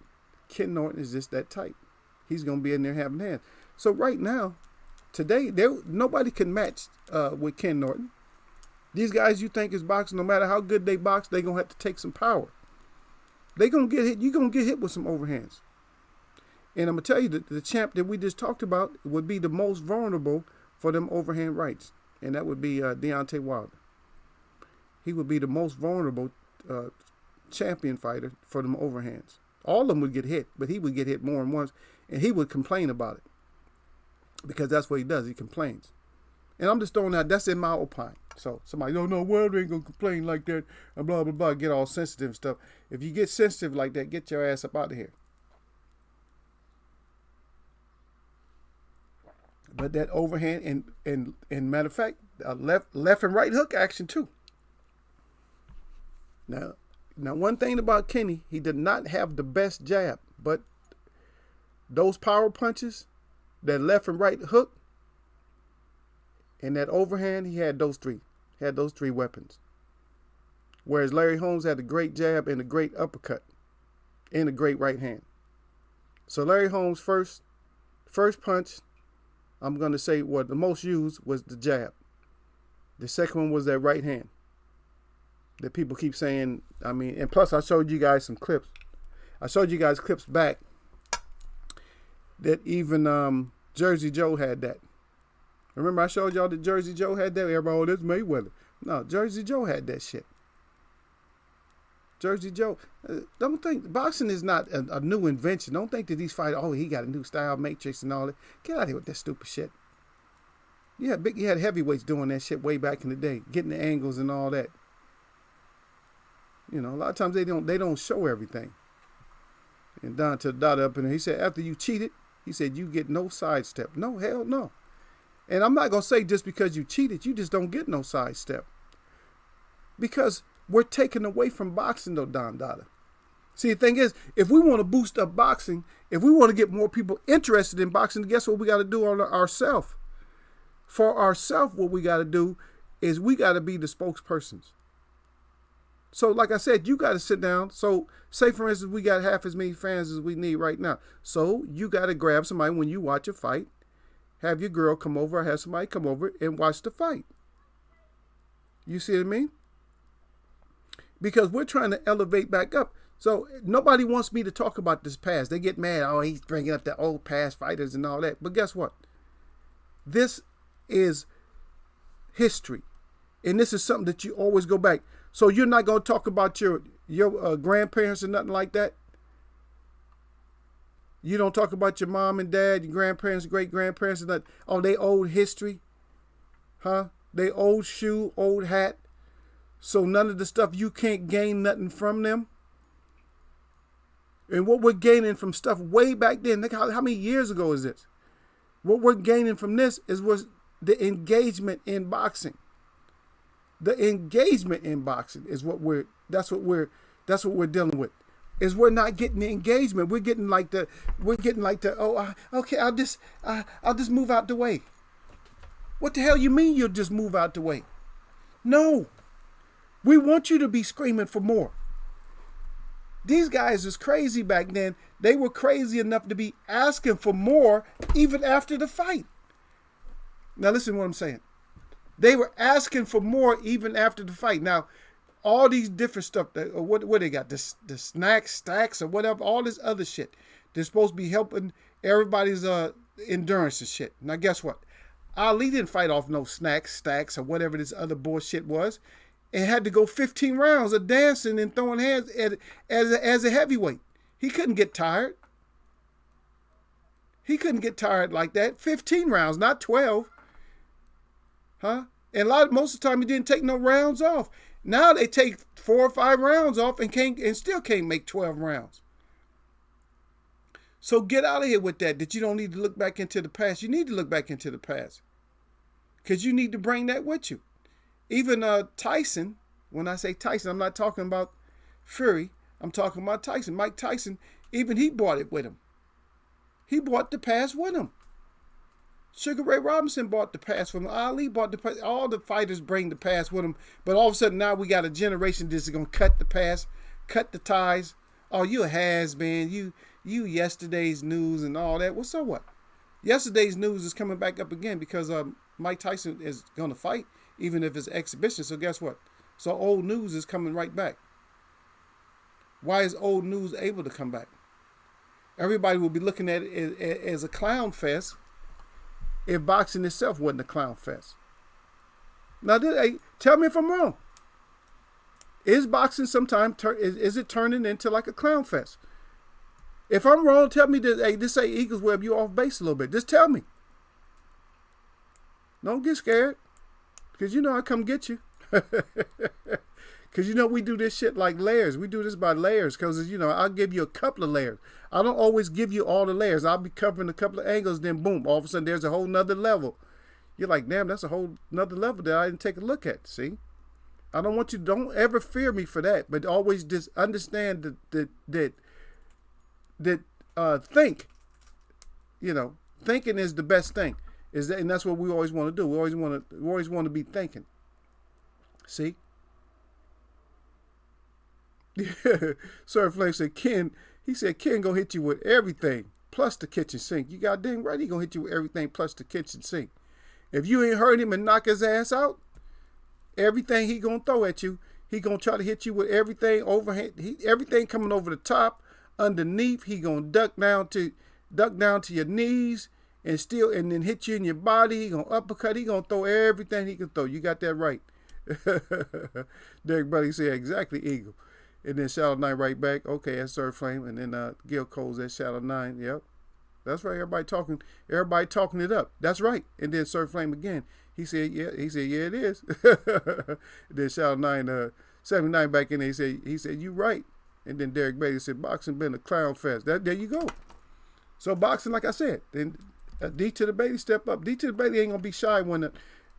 Speaker 1: Ken Norton is just that type. He's going to be in there having hands. So right now, today, nobody can match with Ken Norton. These guys you think is boxing, no matter how good they box, they're going to have to take some power. They're going to get hit. You're going to get hit with some overhands. And I'm going to tell you that the champ that we just talked about would be the most vulnerable for them overhand rights. And that would be Deontay Wilder. He would be the most vulnerable champion fighter for them overhands. All of them would get hit, but he would get hit more than once. And he would complain about it. Because that's what he does. He complains. And I'm just throwing out, that's in my opinion. So somebody, oh no, Wilder ain't going to complain like that. And blah, blah, blah. Get all sensitive and stuff. If you get sensitive like that, get your ass up out of here. But that overhand and matter of fact, left and right hook action too. Now one thing about Kenny, he did not have the best jab, but those power punches, that left and right hook, and that overhand, he had those three. Had those three weapons. Whereas Larry Holmes had a great jab and a great uppercut and a great right hand. So Larry Holmes' first punch, I'm going to say what the most used was the jab. The second one was that right hand. That people keep saying, I mean, and plus I showed you guys some clips. I showed you guys clips back that even Jersey Joe had that. Remember I showed y'all that Jersey Joe had that? Everybody, oh, that's Mayweather. No, Jersey Joe had that shit. Jersey Joe. Don't think boxing is not a new invention. Don't think that these fighters, oh, he got a new style, matrix and all that. Get out of here with that stupid shit. You had heavyweights doing that shit way back in the day, getting the angles and all that. You know, a lot of times they don't show everything. And Don to the dot up in there, he said, after you cheated, he said, you get no sidestep. No, hell no. And I'm not going to say just because you cheated, you just don't get no sidestep. Because we're taken away from boxing, though, Don Dada. See, the thing is, if we want to boost up boxing, if we want to get more people interested in boxing, guess what we got to do on ourselves? For ourselves, what we got to do is we got to be the spokespersons. So, like I said, you got to sit down. So, say, for instance, we got half as many fans as we need right now. So, you got to grab somebody when you watch a fight. Have your girl come over or have somebody come over and watch the fight. You see what I mean? Because we're trying to elevate back up. So, nobody wants me to talk about this past. They get mad. Oh, he's bringing up the old past fighters and all that. But guess what? This is history. And this is something that you always go back. So you're not going to talk about your grandparents or nothing like that? You don't talk about your mom and dad, your grandparents, great-grandparents, and that. Oh, they old history? Huh? They old shoe, old hat. So none of the stuff, you can't gain nothing from them? And what we're gaining from stuff way back then, look how many years ago is this? What we're gaining from this was the engagement in boxing. The engagement in boxing is that's what we're dealing with. Is we're not getting the engagement. We're getting like the okay, I'll just move out the way. What the hell you mean you'll just move out the way? No. We want you to be screaming for more. These guys was crazy back then. They were crazy enough to be asking for more even after the fight. Now listen to what I'm saying. They were asking for more even after the fight. Now, all these different stuff, what they got, the snacks, stacks, or whatever, all this other shit. They're supposed to be helping everybody's endurance and shit. Now, guess what? Ali didn't fight off no snacks, stacks, or whatever this other bullshit was. And had to go 15 rounds of dancing and throwing hands as a heavyweight. He couldn't get tired. He couldn't get tired like that. 15 rounds, not 12. Huh? And most of the time he didn't take no rounds off. Now they take 4 or 5 rounds off and still can't make 12 rounds. So get out of here with that you don't need to look back into the past. You need to look back into the past. Because you need to bring that with you. Even Tyson, when I say Tyson, I'm not talking about Fury. I'm talking about Tyson. Mike Tyson, even he brought it with him. He brought the past with him. Sugar Ray Robinson bought the past with him. Ali bought the past. All the fighters bring the past with them. But all of a sudden now we got a generation that's going to cut the past, cut the ties. Oh, you a has-been. You yesterday's news and all that. Well, so what? Yesterday's news is coming back up again because Mike Tyson is going to fight, even if it's exhibition. So guess what? So old news is coming right back. Why is old news able to come back? Everybody will be looking at it as a clown fest if boxing itself wasn't a clown fest. Now, tell me if I'm wrong. Is boxing sometimes, is it turning into like a clown fest? If I'm wrong, tell me that, hey, this ain't Eagles Web, you off base a little bit. Just tell me. Don't get scared. Because you know I come get you. Because, we do this shit like layers. We do this by layers because, I'll give you a couple of layers. I don't always give you all the layers. I'll be covering a couple of angles, then boom, all of a sudden there's a whole nother level. You're like, damn, that's a whole nother level that I didn't take a look at. See? I don't ever fear me for that, but always just understand that think, thinking is the best thing. And that's what we always want to do. We always want to be thinking. See? Sir Flame said, Ken gonna hit you with everything plus the kitchen sink. You got dang right, he gonna hit you with everything plus the kitchen sink. If you ain't heard him and knock his ass out, everything he gonna throw at you, he gonna try to hit you with everything overhead. Everything coming over the top, underneath. He gonna duck down to your knees and then hit you in your body. He gonna uppercut. He gonna throw everything he can throw. You got that right. Derek Buddy said exactly, Eagle. And then Shadow 9 right back. Okay, that's Sir Flame. And then Gil Cole's at Shadow 9. Yep. That's right. Everybody talking it up. That's right. And then Sir Flame again. He said, yeah, it is. Then Shadow 9, 79 back in there. He said, you right. And then Derek Bailey said, boxing been a clown fest. There you go. So boxing, like I said, then D to the Bailey step up. D to the Bailey ain't gonna be shy when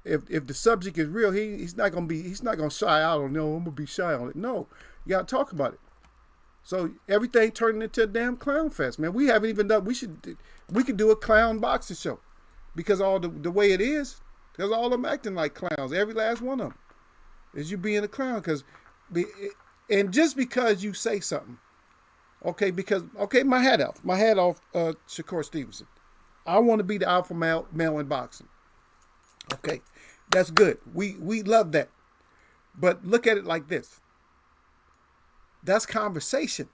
Speaker 1: if the subject is real. He's not gonna shy out on. No, I'm gonna be shy on it. No, you gotta talk about it. So everything turning into a damn clown fest, man. We haven't even done. We could do a clown boxing show because all the way it is. Because all of them acting like clowns. Every last one of them is you being a clown. And just because you say something, okay, my hat off, Shakur Stevenson. I want to be the alpha male in boxing. Okay, that's good. We love that. But look at it like this. That's conversation.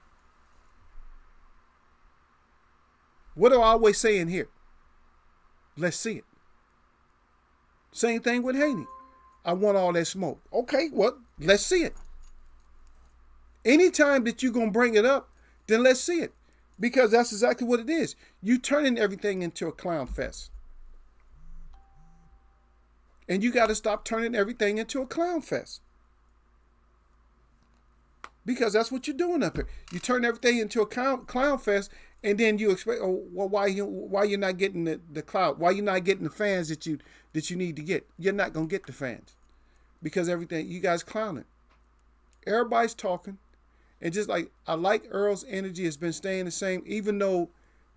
Speaker 1: What do I always say in here? Let's see it. Same thing with Haney. I want all that smoke. Okay, well, let's see it. Anytime that you're going to bring it up, then let's see it. Because that's exactly what it is. You turning everything into a clown fest. And you got to stop turning everything into a clown fest. Because that's what you're doing up here. You turn everything into a clown fest, and then you expect, oh, well, why you're not getting the clout? Why you're not getting the fans that you need to get? You're not gonna get the fans because everything you guys clowning. Everybody's talking, and just like I like Earl's energy has been staying the same, even though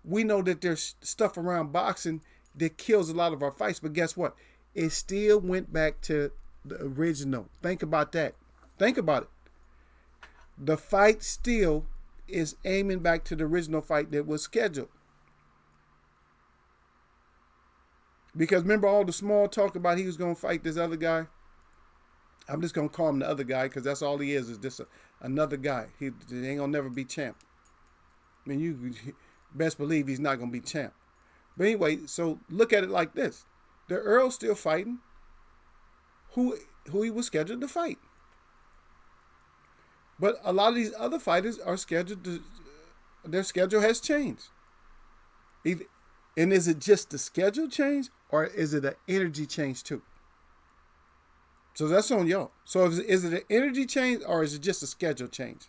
Speaker 1: we know that there's stuff around boxing that kills a lot of our fights. But guess what? It still went back to the original. Think about that. Think about it. The fight still is aiming back to the original fight that was scheduled. Because remember all the small talk about he was going to fight this other guy? I'm just going to call him the other guy because that's all he is just another guy. He ain't going to never be champ. I mean, you best believe he's not going to be champ. But anyway, so look at it like this. The Earl's still fighting who he was scheduled to fight. But a lot of these other fighters are scheduled to, their schedule has changed. And is it just the schedule change or is it an energy change too? So that's on y'all. So is it an energy change or is it just a schedule change?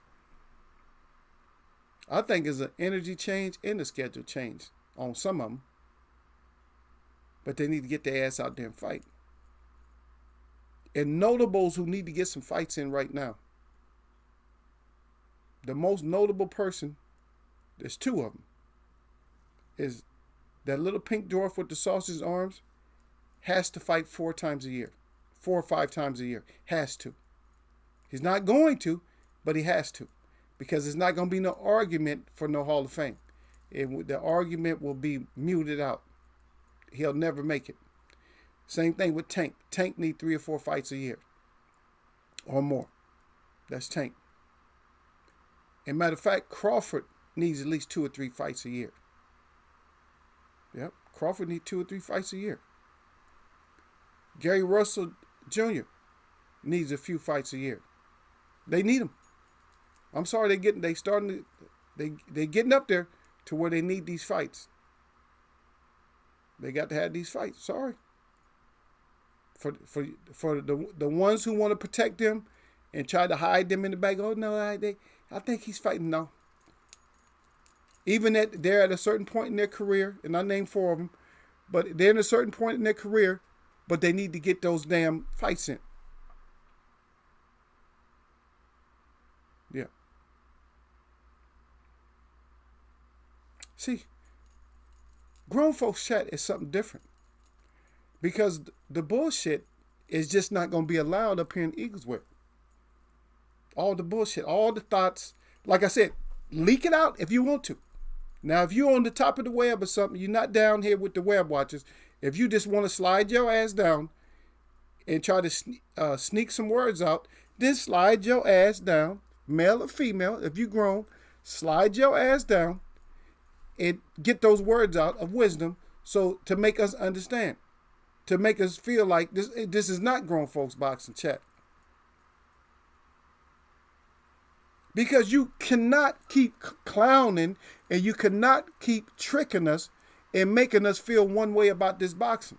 Speaker 1: I think it's an energy change and a schedule change on some of them. But they need to get their ass out there and fight. And notables who need to get some fights in right now. The most notable person, there's two of them, is that little pink dwarf with the sausage arms has to fight 4 times a year. 4 or 5 times a year. Has to. He's not going to, but he has to. Because there's not going to be no argument for no Hall of Fame. The argument will be muted out. He'll never make it. Same thing with Tank. Tank need 3 or 4 fights a year. Or more. That's Tank. And matter of fact, Crawford needs at least 2 or 3 fights a year. Yep, Crawford needs 2 or 3 fights a year. Gary Russell Jr. needs a few fights a year. They need them. I'm sorry, they're getting up there to where they need these fights. They got to have these fights. Sorry. For the ones who want to protect them and try to hide them in the back. Oh no, I think he's fighting. No. Even they're at a certain point in their career, and I named 4 of them, but they're in a certain point in their career, but they need to get those damn fights in. Yeah. See, grown folks chat is something different, because the bullshit is just not going to be allowed up here in Eagleswood. All the bullshit, all the thoughts, like I said, leak it out if you want to. Now, if you're on the top of the web or something, you're not down here with the web watchers. If you just want to slide your ass down and try to sneak some words out, then slide your ass down, male or female. If you're grown, slide your ass down and get those words out of wisdom, so to make us understand, to make us feel like this is not grown folks boxing chat. Because you cannot keep clowning and you cannot keep tricking us and making us feel one way about this boxing.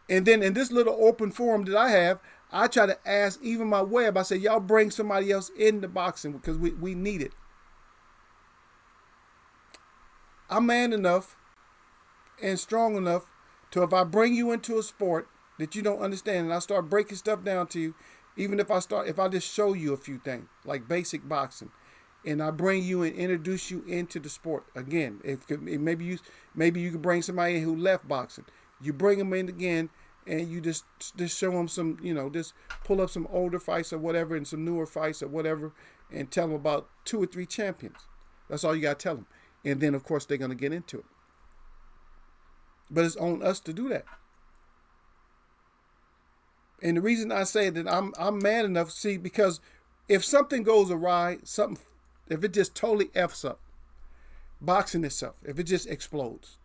Speaker 1: And then in this little open forum that I have, I try to ask even my web, I say, y'all bring somebody else into boxing because we need it. I'm man enough and strong enough to, if I bring you into a sport that you don't understand and I start breaking stuff down to you, even if I just show you a few things like basic boxing, and I bring you and introduce you into the sport again. Maybe you can bring somebody in who left boxing. You bring them in again, and you just show them some, just pull up some older fights or whatever, and some newer fights or whatever, and tell them about 2 or 3 champions. That's all you gotta tell them, and then of course they're gonna get into it. But it's on us to do that. And the reason I say that I'm mad enough, see, because if something goes awry, if it just totally F's up, boxing itself, if it just explodes,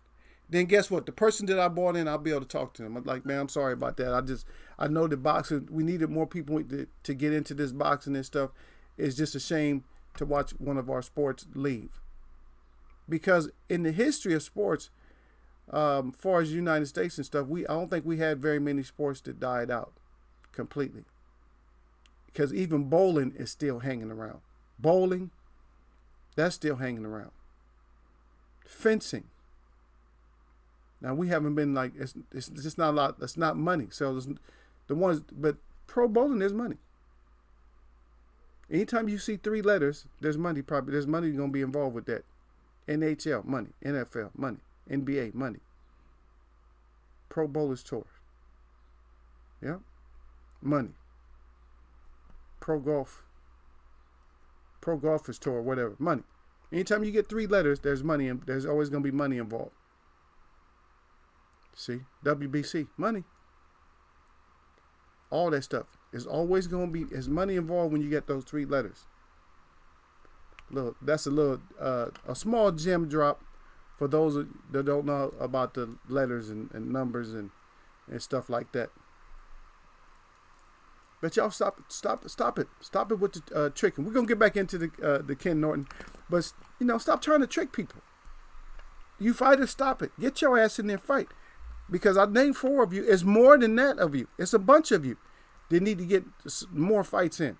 Speaker 1: then guess what? The person that I brought in, I'll be able to talk to them. I'm like, man, I'm sorry about that. I know that boxing, we needed more people to get into this boxing and stuff. It's just a shame to watch one of our sports leave. Because in the history of sports, far as the United States and stuff, I don't think we had very many sports that died out completely. Because even bowling is still hanging around. Bowling, that's still hanging around. Fencing. Now we haven't been like, it's just not a lot. It's not money. So but pro bowling, there's money. Anytime you see 3 letters, there's money. Probably there's money going to be involved with that. NHL, money. NFL, money. NBA, money. Pro Bowlers Tour. Yeah. Money. Pro Golfers Tour, whatever. Money. Anytime you get 3 letters, there's money, and there's always going to be money involved. See? WBC, money. All that stuff. There's always going to be, there's money involved when you get those 3 letters. That's a small gem drop for those that don't know about the letters and numbers and stuff like that. But y'all stop it. Stop it with the tricking. We're gonna get back into the Ken Norton, but stop trying to trick people. You fighters, stop it. Get your ass in there and fight. Because I named 4 of you. It's more than that of you. It's a bunch of you that need to get more fights in.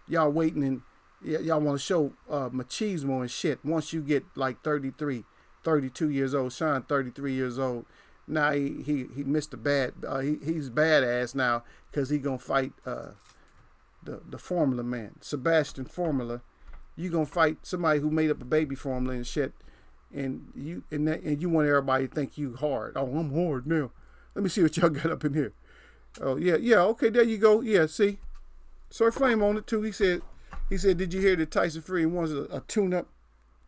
Speaker 1: Y'all waiting and y'all want to show machismo and shit once you get like 33, 32 years old. Sean, 33 years old. Now he missed a bad. He's badass now because he gonna fight the Formula man, Sebastian Formula. You gonna fight somebody who made up a baby formula and shit, and you want everybody to think you hard. Oh, I'm hard now. Let me see what y'all got up in here. Oh yeah, okay, there you go. Yeah, see, Sir Flame on it too. He said, did you hear that Tyson Fury wants a tune-up?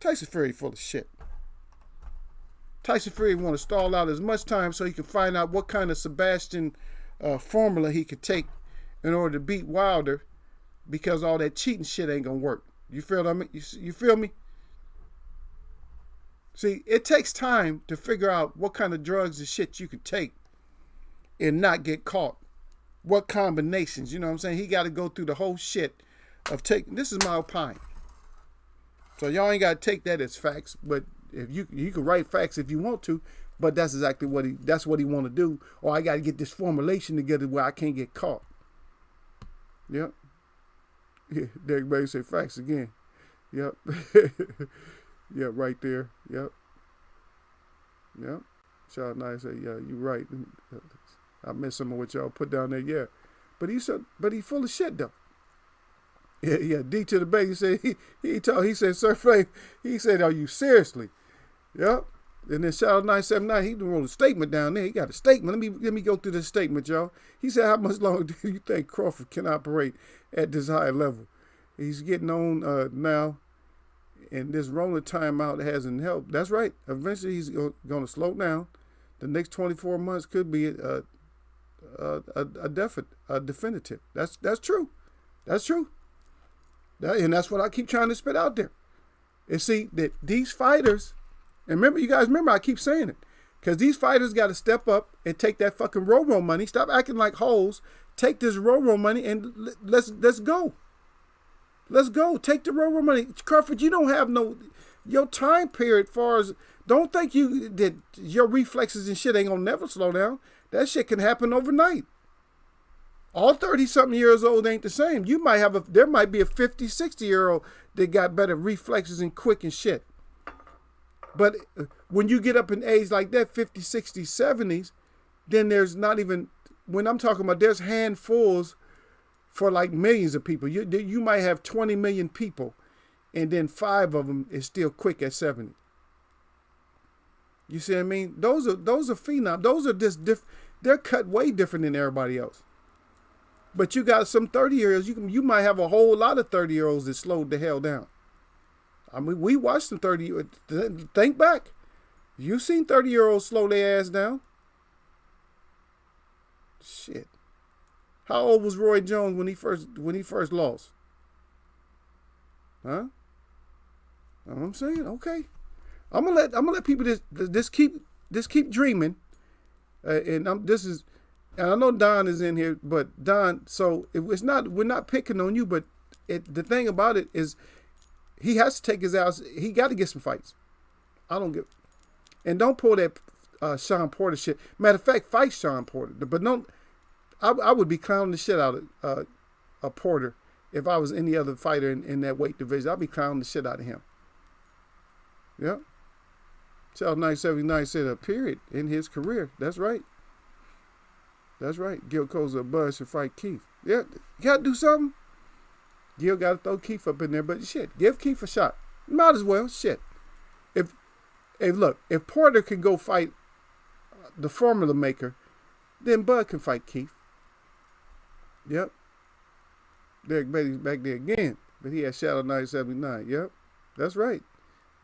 Speaker 1: Tyson Fury full of shit. Tyson Fury want to stall out as much time so he can find out what kind of Sebastian formula he could take in order to beat Wilder, because all that cheating shit ain't gonna work. You feel what I mean? You feel me? See, it takes time to figure out what kind of drugs and shit you can take and not get caught. What combinations, you know what I'm saying? He got to go through the whole shit of taking. This is my opinion. So y'all ain't got to take that as facts, but if you can write facts if you want to, but that's exactly what he want to do. Or I got to get this formulation together where I can't get caught. Yep. Yeah, Derek Bailey say facts again. Yep. Yep, right there. Yep. Yep. Shout out nice say, yeah, you right. I missed some of what y'all put down there, yeah. But he full of shit though. Yeah. D to the bay. He said he said Sir Flame. He said, "Are you seriously?" Yep. And then shout out 979. He wrote a statement down there. He got a statement. Let me go through this statement, y'all. He said, "How much longer do you think Crawford can operate at this high level? He's getting on now, and this rolling timeout hasn't helped." That's right. Eventually, he's going to slow down. The next 24 months could be a definitive. That's true. That's true. And that's what I keep trying to spit out there. And see that these fighters, and you guys remember I keep saying it, because these fighters got to step up and take that fucking roll money. Stop acting like hoes. Take this roll money and let's go. Let's go. Take the roll money. Crawford, you don't have your time period far as, don't think that your reflexes and shit ain't gonna never slow down. That shit can happen overnight. All 30-something years old ain't the same. There might be a 50, 60-year-old that got better reflexes and quick and shit. But when you get up in age like that, 50, 60, 70s, then there's not even, when I'm talking about, there's handfuls for like millions of people. You might have 20 million people, and then 5 of them is still quick at 70. You see what I mean? Those are phenom. Those are just they're cut way different than everybody else. But you got some 30-year-olds. You might have a whole lot of 30-year-olds that slowed the hell down. I mean, we watched some 30. Think back. You seen 30-year-olds slow their ass down. Shit. How old was Roy Jones when he first lost? Huh? Know what I'm saying? Okay. I'm gonna let people just keep dreaming. And I know Don is in here, but Don, so we're not picking on you, but the thing about it is he has to take his ass. He got to get some fights. And don't pull that Sean Porter shit. Matter of fact, fight Sean Porter, but don't. I would be clowning the shit out of Porter if I was any other fighter in that weight division. I'd be clowning the shit out of him. Yep. South 979 said a period in his career. That's right. That's right. Gil Koza Buzz should fight Keith. Yeah, you got to do something. Gil got to throw Keith up in there, but shit, give Keith a shot. Might as well. Shit. If Porter can go fight the formula maker, then Bud can fight Keith. Yep. Derek Beatty's back there again, but he had Shadow 979. Yep. That's right.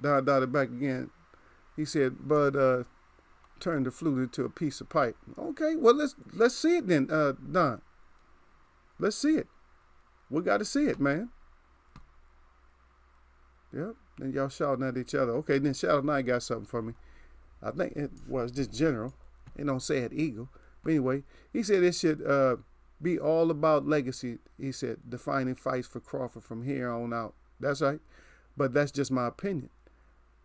Speaker 1: Don dotted back again. He said, Bud turned the flute into a piece of pipe. Okay, well let's see it then, Don. Let's see it. We got to see it, man. Yep. Then y'all shouting at each other. Okay, then Shadow 9 got something for me. I think it was just general. They don't say it eagle. But anyway, he said it should be all about legacy. He said defining fights for Crawford from here on out. That's right. But that's just my opinion.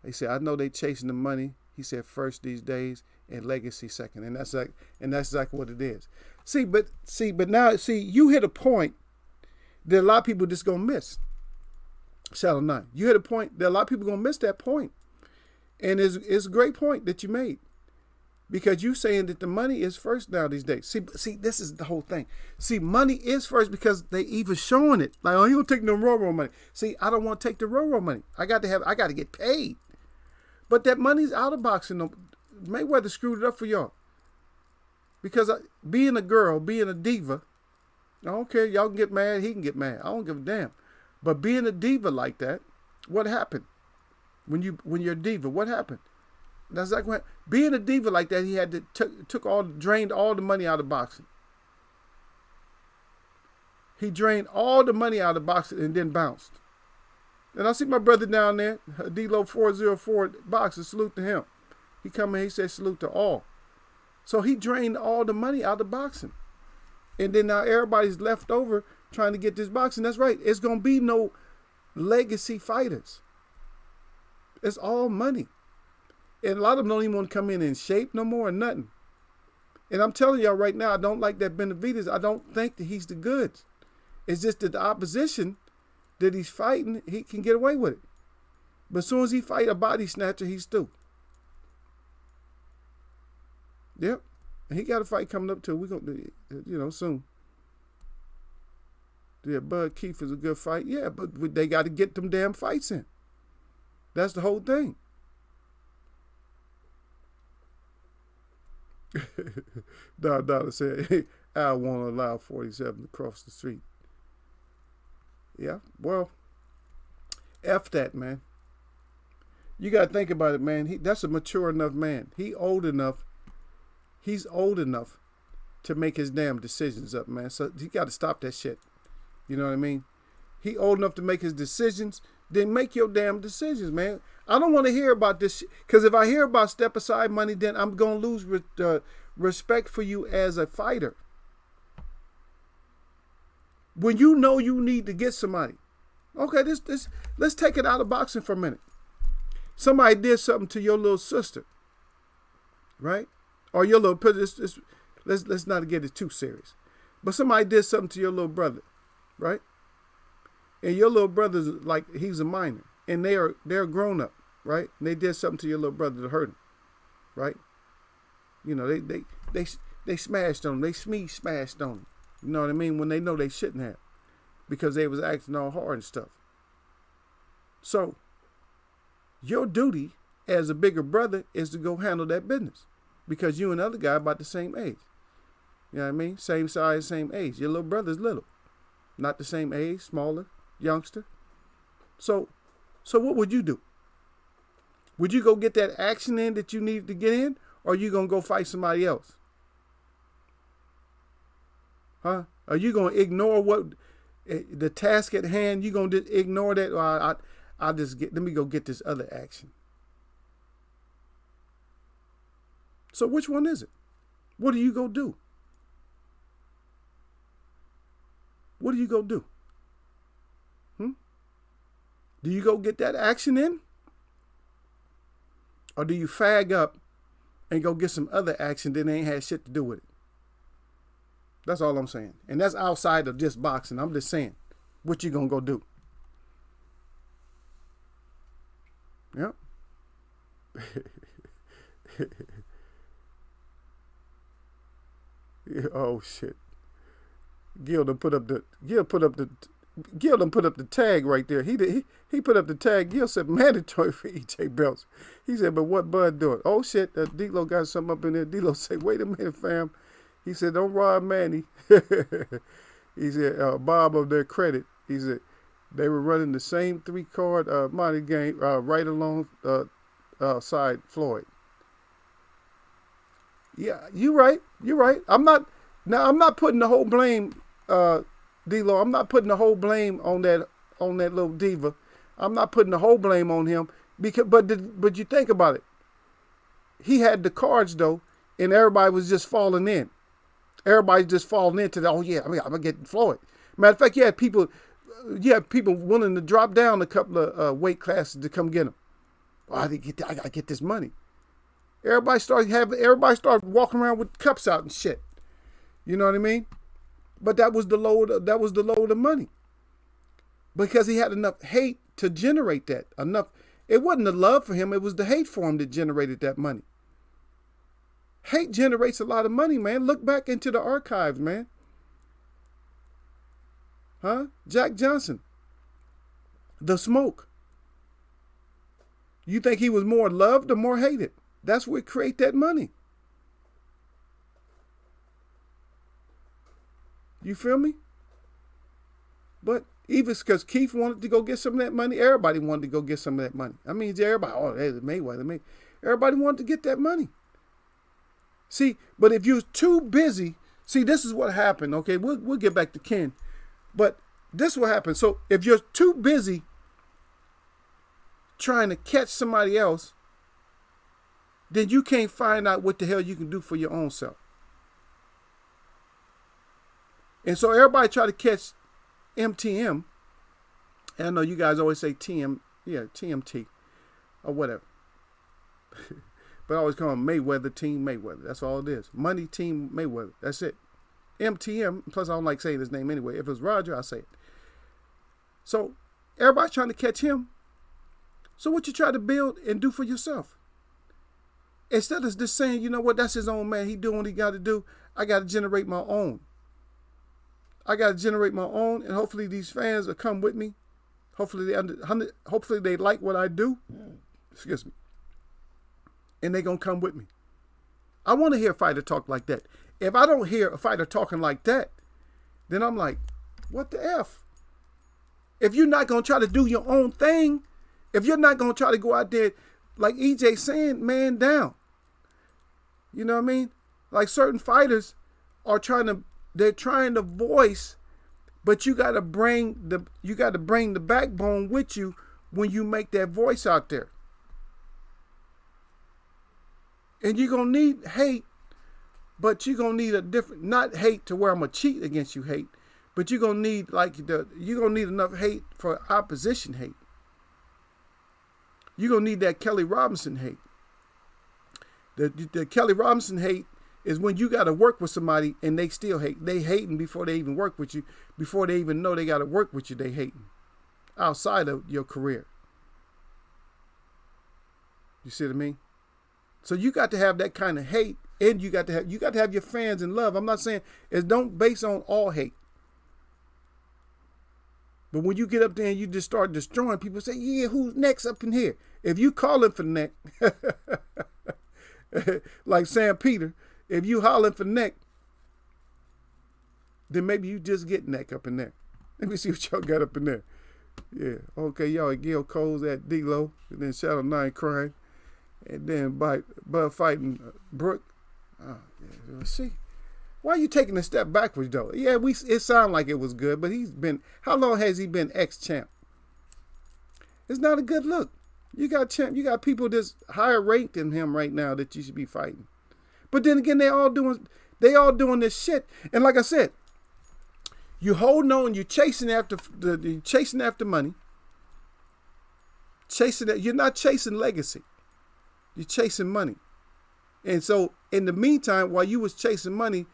Speaker 1: He said, I know they chasing the money. He said first these days and legacy second. And that's exactly what it is. But now you hit a point that a lot of people just gonna miss. Shadow 9. You hit a point that a lot of people gonna miss that point. And it's a great point that you made. Because you saying that the money is first now these days. See, this is the whole thing. See, money is first because they even showing it. Like, oh, you don't take no railroad money. See, I don't want to take the railroad money. I got to get paid. But that money's out of boxing. Mayweather screwed it up for y'all. Because being a girl, being a diva, I don't care. Y'all can get mad. He can get mad. I don't give a damn. But being a diva like that, what happened? When you're a diva, what happened? That's like what being a diva like that. He had to drained all the money out of boxing. He drained all the money out of boxing and then bounced. And I see my brother down there, D-Lo 404 boxer. Salute to him. He come in. He said salute to all. So he drained all the money out of boxing, and then now everybody's left over trying to get this boxing. That's right. It's gonna be no legacy fighters. It's all money. And a lot of them don't even want to come in shape no more or nothing. And I'm telling y'all right now, I don't like that Benavidez. I don't think that he's the goods. It's just that the opposition that he's fighting, he can get away with it. But as soon as he fight a body snatcher, he's through. Yep. He got a fight coming up too. We're going to, soon. Yeah, Bud Keith is a good fight. Yeah, but they got to get them damn fights in. That's the whole thing. Dollar said, I won't allow 47 to cross the street. Yeah, well, F that, man. You got to think about it, man. That's a mature enough man. He's old enough to make his damn decisions up, man. So he got to stop that shit. You know what I mean? He old enough to make his decisions. Then make your damn decisions, man. I don't want to hear about this because if I hear about step aside money, then I'm going to lose respect for you as a fighter. When you know you need to get somebody. Okay, let's take it out of boxing for a minute. Somebody did something to your little sister, right? Or your little, let's not get it too serious. But somebody did something to your little brother, right? And your little brother's like, he's a minor. And they're grown up, right? And they did something to your little brother to hurt him, right? You know, they smashed on him. They smashed on him. You know what I mean? When they know they shouldn't have. Because they was acting all hard and stuff. So, your duty as a bigger brother is to go handle that business. Because you and the other guy about the same age. You know what I mean? Same size, same age. Your little brother's little. Not the same age, smaller, youngster. So what would you do? Would you go get that action in that you needed to get in? Or are you going to go fight somebody else? Huh? Are you going to ignore the task at hand? You going to ignore that? Or let me go get this other action. So which one is it? What are you going to do? What are you going to do? Do you go get that action in? Or do you fag up and go get some other action that ain't had shit to do with it? That's all I'm saying. And that's outside of just boxing. I'm just saying, what you gonna go do? Yep. Oh shit. Gil done put up the tag right there. He put up the tag. Gil said mandatory for EJ belts. He said, but what Bud doing? Oh shit, D-Lo got something up in there. D-Lo said, wait a minute, fam. He said, don't rob Manny. He said, Bob of their credit. He said, they were running the same 3-card money game right along side Floyd. Yeah, you're right. I'm not putting the whole blame, D-Lo. I'm not putting the whole blame on that little diva. I'm not putting the whole blame on him but you think about it. He had the cards though, and everybody was just falling in. Everybody's just falling into that. Oh yeah, I'm gonna get Floyd. Matter of fact, you had people willing to drop down a couple of weight classes to come get him. I gotta get this money. Everybody started walking around with cups out and shit. You know what I mean? But that was the load of money. Because he had enough hate to generate that. It wasn't the love for him, it was the hate for him that generated that money. Hate generates a lot of money, man. Look back into the archives, man. Huh? Jack Johnson. The Smoke. You think he was more loved or more hated? That's what create that money. You feel me? But even because Keith wanted to go get some of that money, everybody wanted to go get some of that money. I mean, everybody, Mayweather. Everybody wanted to get that money. See, but if you're too busy, this is what happened, okay? We'll get back to Ken. But this is what happened. So if you're too busy trying to catch somebody else, then you can't find out what the hell you can do for your own self. And so everybody try to catch MTM. And I know you guys always say TMT or whatever. But I always call him Mayweather, Team Mayweather. That's all it is. Money, Team Mayweather. That's it. MTM. Plus, I don't like saying his name anyway. If it was Roger, I'll say it. So everybody's trying to catch him. So what you try to build and do for yourself? Instead of just saying, you know what, that's his own man. He doing what he got to do. I got to generate my own. I got to generate my own, and hopefully these fans will come with me. Hopefully they like what I do. Excuse me. And they're going to come with me. I want to hear a fighter talk like that. If I don't hear a fighter talking like that, then I'm like, what the F? If you're not going to try to do your own thing, if you're not going to try to go out there, like EJ saying, man down. You know what I mean? Like certain fighters are they're trying to voice, but you got to bring the backbone with you when you make that voice out there. And you're going to need hate, but you're going to need a different, not hate to where I'm going to cheat against you hate, but you're going to need enough hate for opposition hate. You're going to need that Kelly Robinson hate. The Kelly Robinson hate is when you got to work with somebody and they still hate. They hating before they even work with you. Before they even know they got to work with you, they hating. Outside of your career. You see what I mean? So you got to have that kind of hate, and you got to have your fans in love. I'm not saying it's don't base on all hate. But when you get up there and you just start destroying people, say, yeah, who's next up in here? If you calling for neck, like Sam Peter, if you hollering for neck, then maybe you just get neck up in there. Let me see what y'all got up in there. Yeah, okay, y'all at Gil Cole's at D-Lo, and then Shadow 9 crying, and then Bud fighting Brooke. Oh, yeah, let's see. Why are you taking a step backwards, though? Yeah, it sounded like it was good, but how long has he been ex-champ? It's not a good look. You got people that's higher ranked than him right now that you should be fighting. But then again, they all doing this shit. And like I said, you holding on, you chasing after money. You're not chasing legacy. You're chasing money. And so in the meantime, while you was chasing money,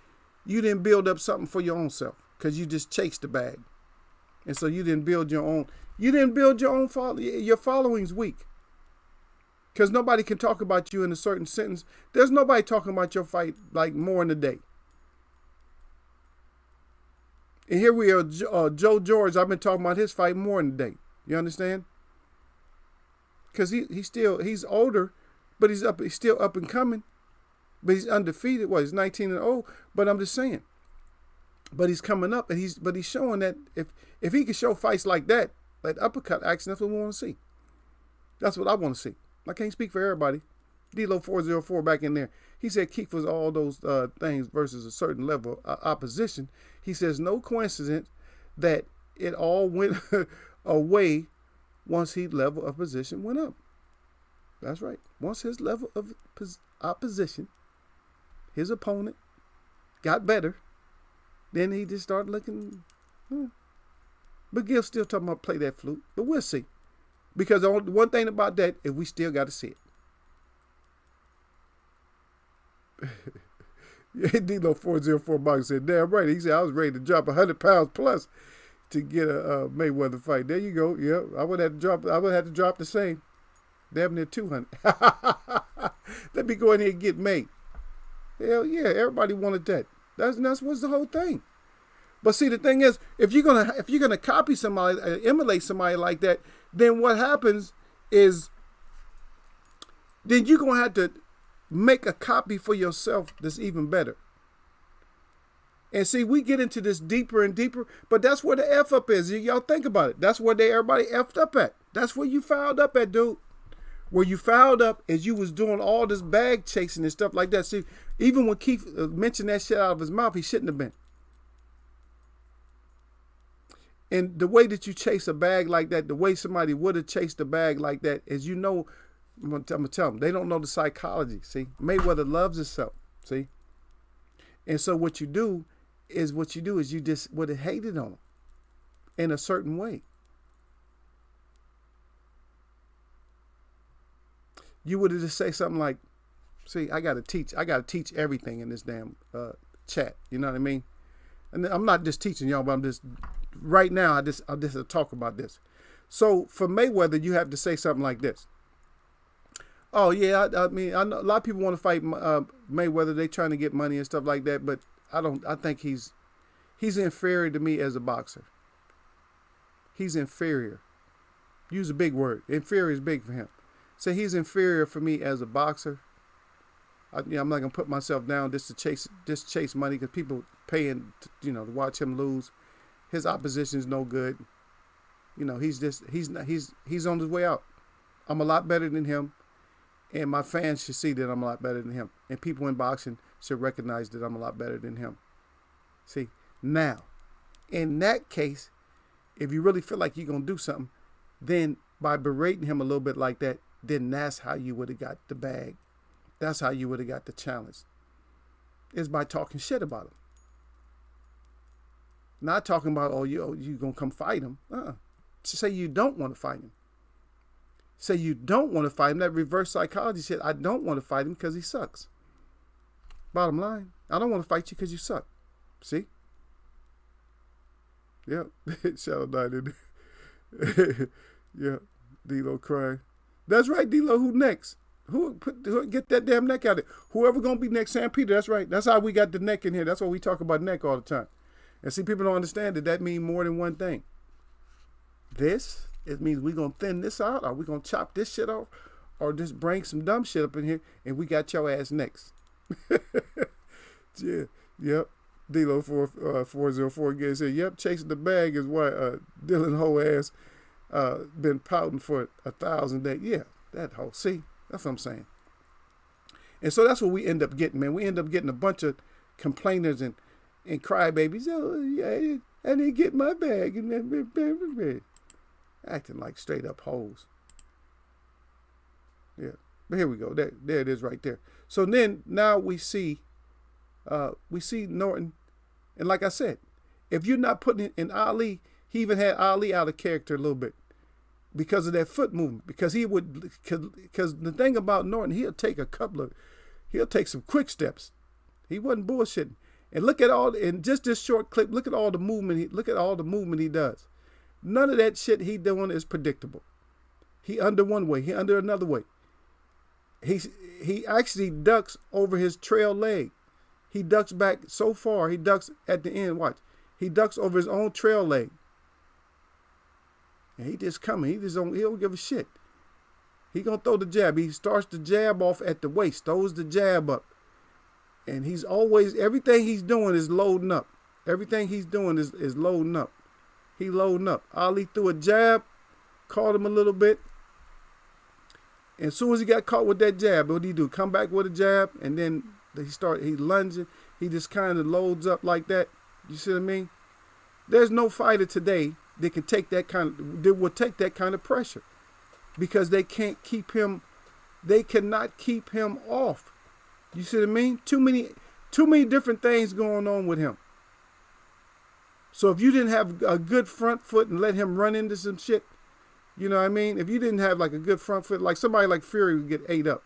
Speaker 1: you didn't build up something for your own self because you just chased the bag. And so you didn't build your own. Your following's weak. Because nobody can talk about you in a certain sentence. There's nobody talking about your fight like more in a day. And here we are, Joe George. I've been talking about his fight more in a day. You understand? Because he's older, but he's still up and coming. But he's undefeated. He's 19-0. But I'm just saying. But he's coming up, and he's showing that if he can show fights like that, like uppercut action, that's what we want to see. That's what I want to see. I can't speak for everybody. D-Lo 404 back in there. He said Keith was all those things versus a certain level of opposition. He says no coincidence that it all went away once his level of position went up. That's right. Once his level of opposition, his opponent, got better, then he just started looking. But Gil's still talking about play that flute. But we'll see. Because the one thing about that is we still got to see it. D-Lo 404 Box said, damn right. He said, I was ready to drop 100 pounds plus to get a Mayweather fight. There you go. Yeah, I would have to drop the same. Damn near 200. Let me go in here and get May. Hell yeah, everybody wanted that. That's what's the whole thing. But see, the thing is, if you're gonna copy somebody, emulate somebody like that, then what happens is, then you're gonna have to make a copy for yourself that's even better. And see, we get into this deeper and deeper, but that's where the F up is. Y'all think about it. That's where everybody effed up at. That's where you fouled up at, dude. Where you fouled up is you was doing all this bag chasing and stuff like that. See, even when Keith mentioned that shit out of his mouth, he shouldn't have been. And the way that you chase a bag like that, the way somebody would have chased a bag like that is, I'm going to tell them, they don't know the psychology, see? Mayweather loves himself, see? And so what you do is you just would have hated on him in a certain way. You would have just say something like, see, I got to teach everything in this damn chat. You know what I mean? and I'm not just teaching y'all, but I'm just right now. I just talk about this. So for Mayweather, you have to say something like this. Oh yeah, I mean, I know a lot of people want to fight Mayweather. They trying to get money and stuff like that, but I don't. I think he's inferior to me as a boxer. He's inferior. Use a big word. Inferior is big for him. So he's inferior for me as a boxer. I'm not gonna put myself down just to chase money because people paying to watch him lose. His opposition is no good. He's on his way out. I'm a lot better than him. And my fans should see that I'm a lot better than him. And people in boxing should recognize that I'm a lot better than him. See, now, in that case, if you really feel like you're going to do something, then by berating him a little bit like that, then that's how you would have got the bag. That's how you would have got the challenge. Is by talking shit about him. Not talking about, oh, you going to come fight him. Say you don't want to fight him. Say you don't want to fight him. That reverse psychology shit. I don't want to fight him because he sucks. Bottom line, I don't want to fight you because you suck. See? Yep. Shadow died in there. Yeah. D-Lo crying. That's right, D-Lo. Who next? Who get that damn neck out of it? Whoever gonna be next, Sam Peter. That's right. That's how we got the neck in here. That's why we talk about neck all the time. And see, people don't understand that means more than one thing. It means we're going to thin this out, or we're going to chop this shit off, or just bring some dumb shit up in here, and we got your ass next. Yeah, yep. D-Lo 404 again said, yep, chasing the bag is why Dylan Ho ass been pouting for 1,000 days. Yeah, that hoe. See, that's what I'm saying. And so that's what we end up getting, man. We end up getting a bunch of complainers and crybabies. Oh, yeah, I didn't get my bag. And acting like straight up hoes. Yeah. But here we go. There it is right there. So then now we see Norton. And like I said, if you're not putting it in Ali, he even had Ali out of character a little bit because of that foot movement. Because the thing about Norton, he'll take some quick steps. He wasn't bullshitting. And look at in just this short clip, look at all the movement he does. None of that shit he doing is predictable. He under one way, he under another way. He actually ducks over his trail leg. He ducks back so far, he ducks at the end, watch. He ducks over his own trail leg. And he just coming, he don't give a shit. He gonna throw the jab. He starts the jab off at the waist, throws the jab up. And he's always, everything he's doing is loading up. Everything he's doing is loading up. He loading up. Ali threw a jab, caught him a little bit. And as soon as he got caught with that jab, what did he do? Come back with a jab, and then he lunging. He just kind of loads up like that. You see what I mean? There's no fighter today that can take that will take that kind of pressure. Because they cannot keep him off. You see what I mean? Too many different things going on with him. So if you didn't have a good front foot and let him run into some shit, you know what I mean? If you didn't have like a good front foot, like somebody like Fury would get ate up.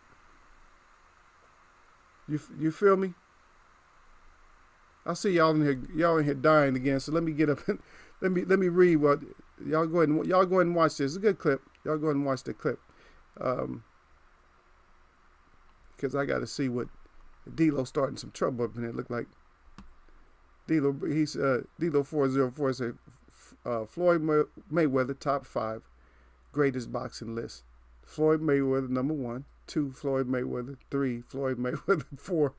Speaker 1: You feel me? I see y'all in here dying again. So let me get up and let me read what y'all go ahead and watch this. It's a good clip. Y'all go ahead and watch the clip. Because I got to see what D-Lo starting some trouble up in there. Look like D-Lo 404 said Floyd Mayweather top 5 greatest boxing list. Floyd Mayweather number 1, 2 Floyd Mayweather, 3 Floyd Mayweather, 4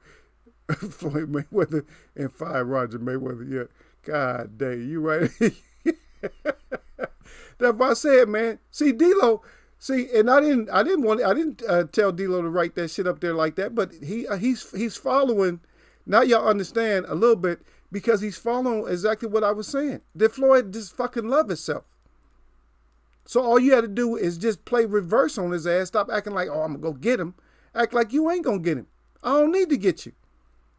Speaker 1: Floyd Mayweather, and 5 Roger Mayweather. Yeah, God dang, you right. That's what I said, man. See, D-Lo. See, and I didn't tell D-Lo to write that shit up there like that, but he's following. Now y'all understand a little bit because he's following exactly what I was saying. That Floyd just fucking love himself. So all you had to do is just play reverse on his ass. Stop acting like, oh, I'm gonna go get him. Act like you ain't gonna get him. I don't need to get you,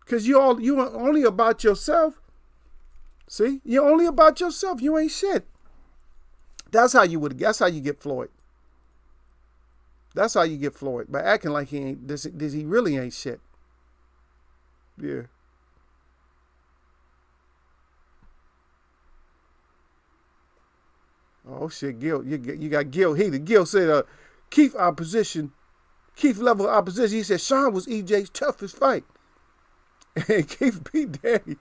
Speaker 1: cause you are only about yourself. See, you're only about yourself. You ain't shit. That's how you get Floyd. That's how you get Floyd, by acting like he ain't this he really ain't shit. Yeah. Oh shit, Gil, you got Gil heated. Gil said, Keith level opposition. He said Sean was EJ's toughest fight, and Keith beat Danny.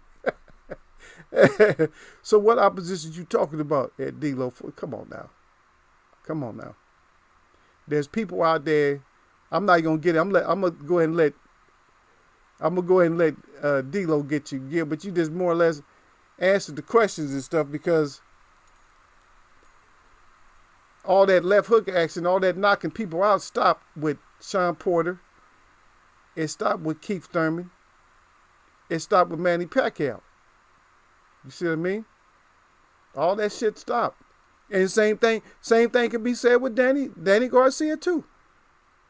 Speaker 1: So what opposition you talking about at D-Lo? Come on now. There's people out there. I'm not gonna get it. I'm gonna go ahead and let D-Lo get you, Gil. But you just more or less answered the questions and stuff, because all that left hook action, all that knocking people out stopped with Sean Porter. It stopped with Keith Thurman. It stopped with Manny Pacquiao. You see what I mean? All that shit stopped. And same thing can be said with Danny Garcia too.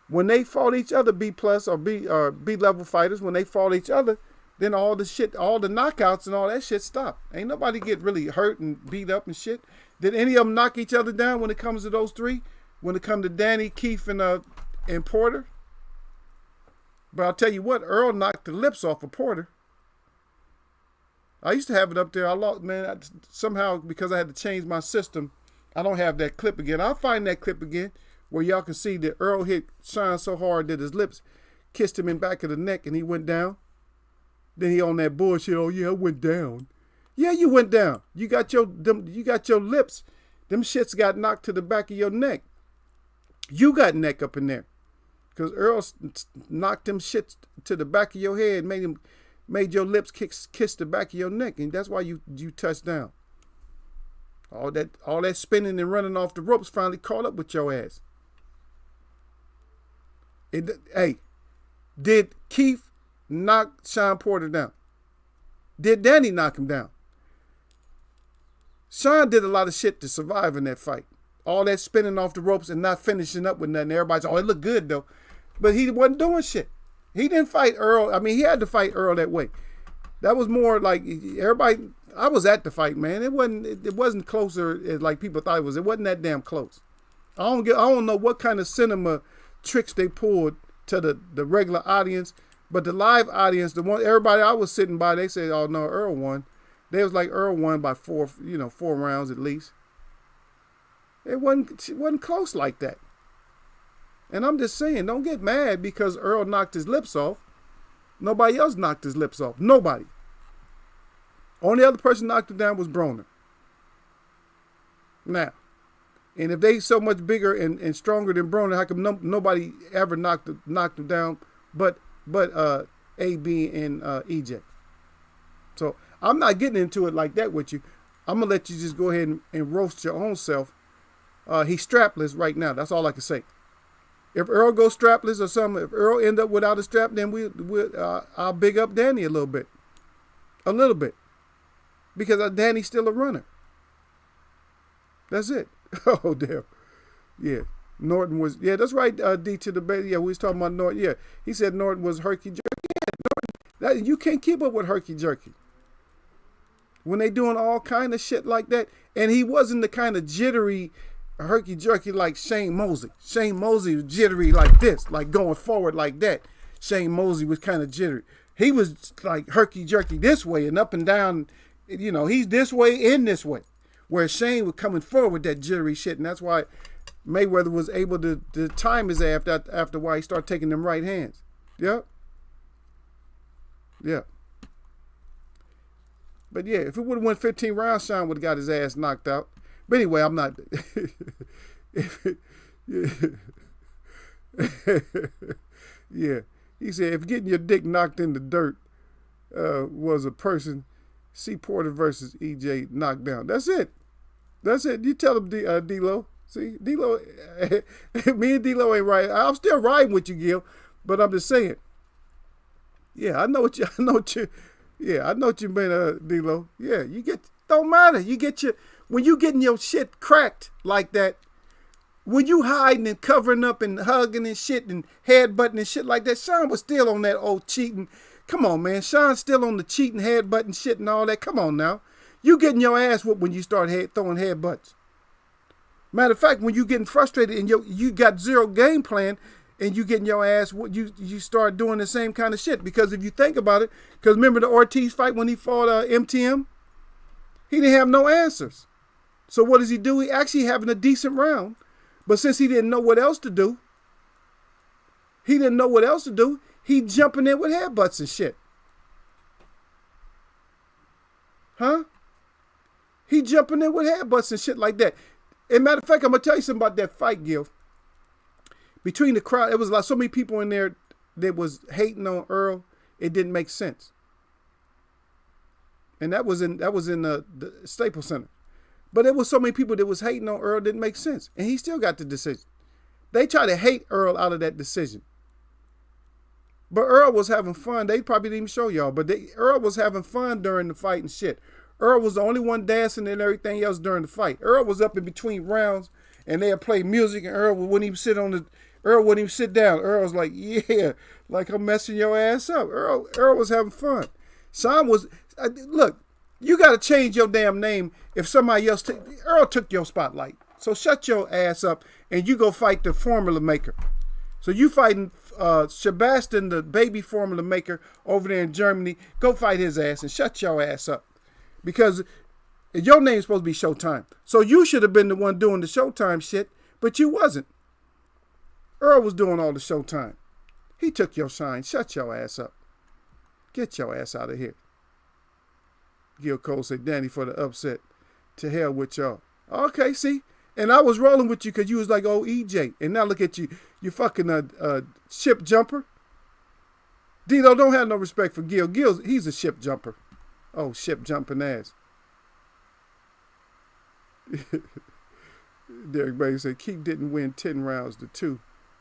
Speaker 1: When they fought each other, B+ or B level fighters, when they fought each other, then all the knockouts and all that shit stopped. Ain't nobody get really hurt and beat up and shit. Did any of them knock each other down when it comes to those three? When it comes to Danny, Keith, and Porter? But I'll tell you what, Earl knocked the lips off of Porter. I used to have it up there. I lost, man. Somehow, because I had to change my system, I don't have that clip again. I'll find that clip again where y'all can see that Earl hit Sean so hard that his lips kissed him in back of the neck and he went down. Then he on that bullshit. Oh yeah, I went down. Yeah, you went down. You got your lips. Them shits got knocked to the back of your neck. You got neck up in there, because Earl knocked them shits to the back of your head, made your lips kiss the back of your neck, and that's why you touched down. All that spinning and running off the ropes finally caught up with your ass. Hey, did Keith knock Sean Porter down? Did Danny knock him down? Sean did a lot of shit to survive in that fight. All that spinning off the ropes and not finishing up with nothing. Everybody's, oh, it looked good though. But he wasn't doing shit. He didn't fight Earl. I mean, he had to fight Earl that way. That was more like everybody. I was at the fight, man. It wasn't closer as like people thought it was. It wasn't that damn close. I don't know what kind of cinema tricks they pulled to the regular audience, but the live audience, the one everybody I was sitting by, they said, "Oh no, Earl won." They was like Earl won by 4 rounds at least. It wasn't close like that. And I'm just saying, don't get mad because Earl knocked his lips off. Nobody else knocked his lips off. Nobody. Only other person knocked him down was Broner. Now, and if they so much bigger and stronger than Broner, how come nobody ever knocked him down but AB and EJ? So I'm not getting into it like that with you. I'm going to let you just go ahead and roast your own self. He's strapless right now. That's all I can say. If Earl goes strapless or something, if Earl end up without a strap, then I'll big up Danny a little bit. A little bit. Because Danny's still a runner. That's it. Oh, damn. Yeah. Norton was, yeah, that's right, D to the baby. Yeah, we was talking about Norton. Yeah, he said Norton was herky-jerky. Yeah, Norton, you can't keep up with herky-jerky. When they doing all kind of shit like that. And he wasn't the kind of jittery herky-jerky like Shane Mosley. Shane Mosley was jittery like this, like going forward like that. Shane Mosley was kind of jittery. He was like herky-jerky this way and up and down. You know, he's this way and this way. Where Shane was coming forward with that jittery shit. And that's why Mayweather was able to time his ass after why he started taking them right hands. Yeah. Yeah. But yeah, if it would have went 15 rounds, Sean would have got his ass knocked out. But anyway, I'm not. Yeah. He said, if getting your dick knocked in the dirt was a person, see Porter versus EJ knockdown. That's it. That's it. You tell him, D-Lo. See, D-Lo, me and D-Lo ain't right. I'm still riding with you, Gil, but I'm just saying. Yeah, I know what you mean, D-Lo. Yeah, don't matter. When you getting your shit cracked like that, when you hiding and covering up and hugging and shit and headbutting and shit like that, Sean was still on that old cheating. Come on, man. Sean's still on the cheating, headbutting shit and all that. Come on now. You getting your ass whooped when you start throwing headbutts. Matter of fact, when you getting frustrated and you got zero game plan and you getting your ass whooped, you start doing the same kind of shit. Because if you think about it, because remember the Ortiz fight when he fought MTM? He didn't have no answers. So what does he do? He actually having a decent round. But since he didn't know what else to do, he jumping in with headbutts and shit. Huh? He jumping in with headbutts and shit like that. And matter of fact, I'm going to tell you something about that fight, Gil. Between the crowd, it was like so many people in there that was hating on Earl. It didn't make sense. And that was in the Staples Center. But there was so many people that was hating on Earl, didn't make sense. And he still got the decision. They try to hate Earl out of that decision. But Earl was having fun. They probably didn't even show y'all. But Earl was having fun during the fight and shit. Earl was the only one dancing and everything else during the fight. Earl was up in between rounds and they'd play music and Earl wouldn't even sit down. Earl was like, yeah, like I'm messing your ass up. Earl was having fun. Sean was, look, you got to change your damn name if somebody else, Earl took your spotlight. So shut your ass up and you go fight the formula maker. So you fighting Sebastian, the baby formula maker over there in Germany. Go fight his ass and shut your ass up. Because your name's supposed to be Showtime. So you should have been the one doing the Showtime shit, but you wasn't. Earl was doing all the Showtime. He took your shine. Shut your ass up. Get your ass out of here. Gil Cole said, Danny for the upset. To hell with y'all. Okay, see? And I was rolling with you because you was like, oh, EJ. And now look at you. You fucking ship jumper. Dito don't have no respect for Gil. He's a ship jumper. Oh, ship jumping ass. Derek Bailey said, Keith didn't win 10 rounds to 2.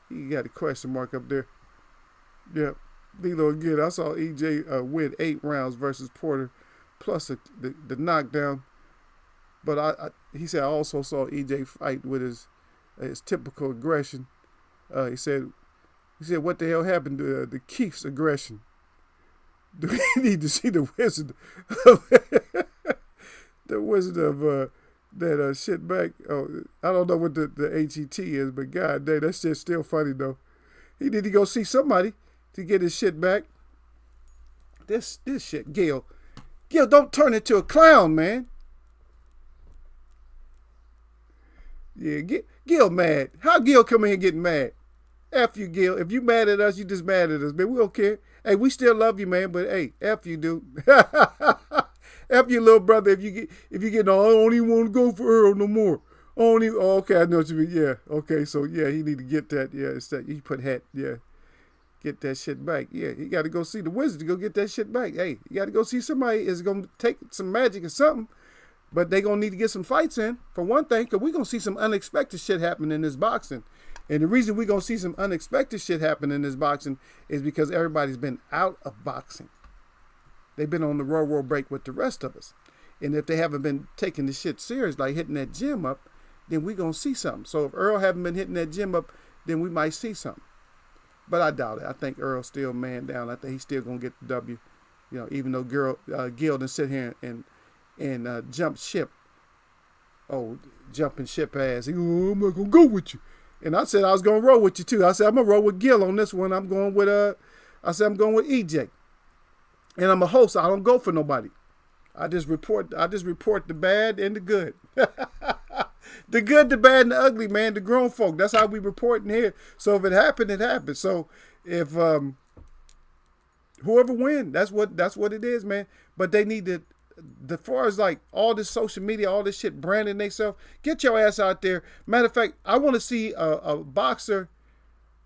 Speaker 1: He got a question mark up there. Yep. Dilo again. I saw EJ win 8 rounds versus Porter plus the knockdown. But he said I also saw EJ fight with his typical aggression. He said, what the hell happened to the Keith's aggression? Do we need to see the wizard of that shit back? Oh, I don't know what the HET is, but god dang, that shit's still funny though. He need to go see somebody to get his shit back. This shit, Gil, don't turn into a clown, man. Yeah, Gil mad. How Gil come in here getting mad? F you, Gil. If you mad at us, you just mad at us, man. We don't care. Hey, we still love you, man, but hey, F you, dude. F you, little brother. If you get no, I don't even want to go for Earl no more. Okay, I know what you mean. Yeah, okay, so yeah, he need to get that. Yeah, it's that he put hat. Yeah, get that shit back. Yeah, he got to go see the wizard to go get that shit back. Hey, you got to go see somebody is gonna take some magic or something. But they gonna need to get some fights in for one thing, cause we gonna see some unexpected shit happen in this boxing. And the reason we're going to see some unexpected shit happen in this boxing is because everybody's been out of boxing. They've been on the roll break with the rest of us. And if they haven't been taking the shit serious, like hitting that gym up, then we're going to see something. So if Earl haven't been hitting that gym up, then we might see something. But I doubt it. I think Earl's still man down. I think he's still going to get the W. You know, even though Gil done sit here and jump ship. Oh, jumping ship ass. I'm not going to go with you. And I said I was gonna roll with you too. I said I'm gonna roll with Gil on this one. I'm going with I'm going with EJ. And I'm a host. I don't go for nobody. I just report the bad and the good. The good, the bad, and the ugly, man. The grown folk. That's how we reporting here. So if it happened, it happened. So if whoever win, that's what it is, man. But they need to. As far as like all this social media, all this shit branding themselves, get your ass out there. Matter of fact, I want to see a boxer,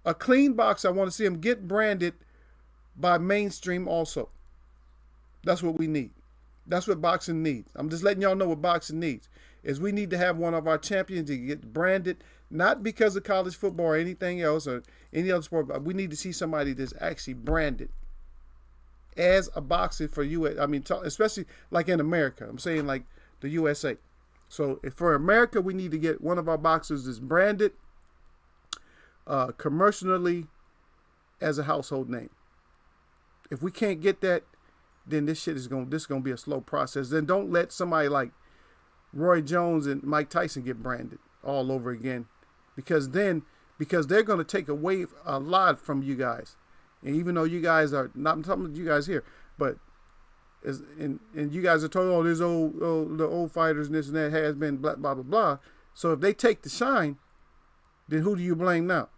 Speaker 1: a clean boxer. I want to see him get branded by mainstream also. That's what we need. That's what boxing needs. I'm just letting y'all know what boxing needs. Is we need to have one of our champions to get branded, not because of college football or anything else or any other sport, but we need to see somebody that's actually branded as a boxer for U.S. I mean, especially like in America. I'm saying like the USA. So for America, we need to get one of our boxers that's branded commercially as a household name. If we can't get that, then this is gonna be a slow process. Then don't let somebody like Roy Jones and Mike Tyson get branded all over again, because they're gonna take away a lot from you guys. And even though you guys are not, I'm talking about you guys here, but And you guys are told, oh, there's the old fighters and this and that has been blah blah blah blah. So if they take the shine, then who do you blame now?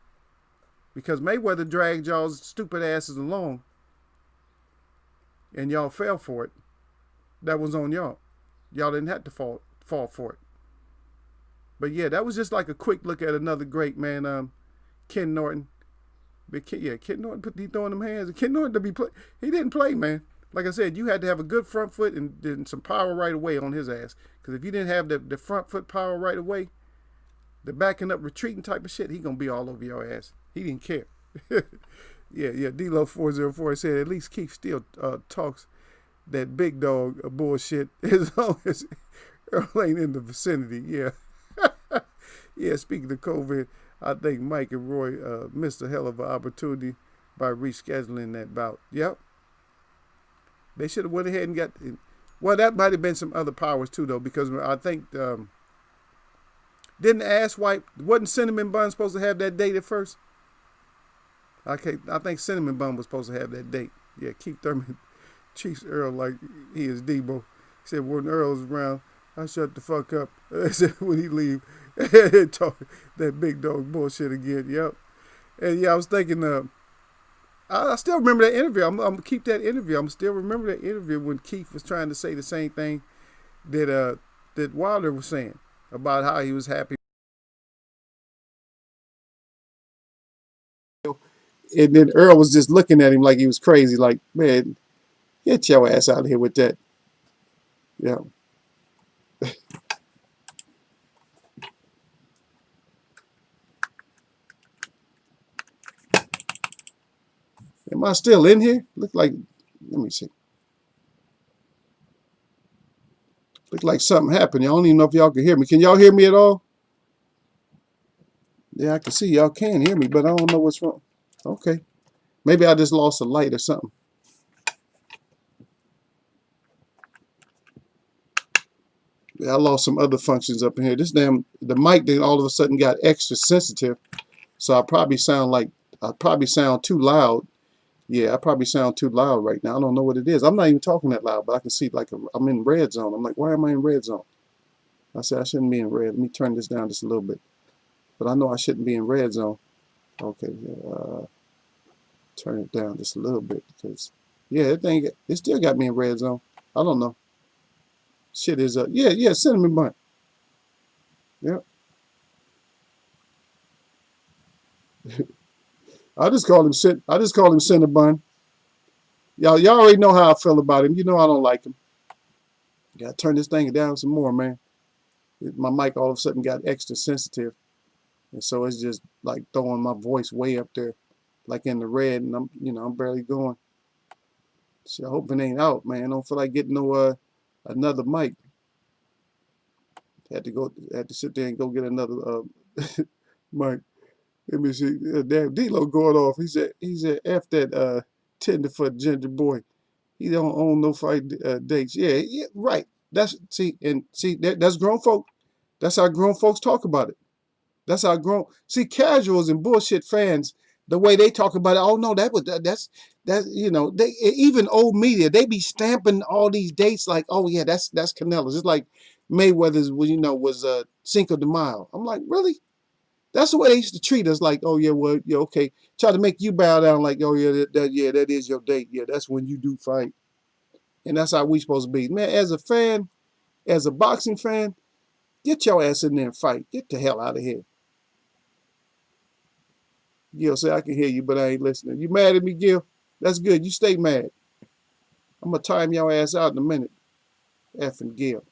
Speaker 1: Because Mayweather dragged y'all's stupid asses along, and y'all fell for it. That was on y'all. Y'all didn't have to fall for it. But yeah, that was just like a quick look at another great man, Ken Norton. But Ken Norton he throwing them hands. Ken Norton he didn't play, man. Like I said, you had to have a good front foot and some power right away on his ass. Because if you didn't have the front foot power right away, the backing up, retreating type of shit, he gonna be all over your ass. He didn't care. yeah. D-Lo 404 said at least Keith still talks that big dog bullshit as long as Earl ain't in the vicinity. Yeah. Yeah, speaking of COVID, I think Mike and Roy missed a hell of an opportunity by rescheduling that bout. Yep. They should have went ahead and got... Well, that might have been some other powers too, though, because I think... didn't the ass wipe... Wasn't Cinnamon Bun supposed to have that date at first? I think Cinnamon Bun was supposed to have that date. Yeah, Keith Thurman treats Earl like he is Debo. He said when Earl's around, I shut the fuck up. I said when he leave, talk that big dog bullshit again. Yep. And yeah, I was thinking, I still remember that interview. I'm gonna keep that interview. I'm still remember that interview when Keith was trying to say the same thing that Wilder was saying about how he was happy. And then Earl was just looking at him like he was crazy. Like, man, get your ass out of here with that. Yeah. Am I still in here? Look like, let me see. Look like something happened. I don't even know if y'all can hear me. Can y'all hear me at all? Yeah, I can see y'all can hear me, but I don't know what's wrong. Okay. Maybe I just lost a light or something. Yeah, I lost some other functions up in here. The mic then all of a sudden got extra sensitive. So I probably sound too loud. Yeah, I probably sound too loud right now. I don't know what it is. I'm not even talking that loud, but I can see I'm in red zone. I'm like, why am I in red zone? I said I shouldn't be in red. Let me turn this down just a little bit. But I know I shouldn't be in red zone. Okay, turn it down just a little bit because yeah, it still got me in red zone. I don't know. Shit is yeah, cinnamon bun. Yep. I just call him cinnamon bun. Y'all already know how I feel about him. You know I don't like him. Gotta turn this thing down some more, man. My mic all of a sudden got extra sensitive. And so it's just like throwing my voice way up there, like in the red, and I'm barely going. So I hope it ain't out, man. I don't feel like getting no another mic. Had to sit there and go get another mic. Let me see. Damn, D-Lo going off. He said F that tenderfoot ginger boy. He don't own no fight dates. Yeah, right. That's grown folk. That's how grown folks talk about it. That's how casuals and bullshit fans, the way they talk about it. Oh no, that's they even old media, they be stamping all these dates like, oh yeah, that's Canelo's. It's like Mayweather's was Cinco de Mayo. I'm like, really? That's the way they used to treat us. Like, oh yeah, well, yeah, okay. Try to make you bow down. Like, oh yeah, that is your date. Yeah, that's when you do fight, and that's how we supposed to be, man. As a fan, as a boxing fan, get your ass in there and fight. Get the hell out of here. Gil say I can hear you, but I ain't listening. You mad at me, Gil? That's good. You stay mad. I'm gonna time your ass out in a minute. Effing Gil.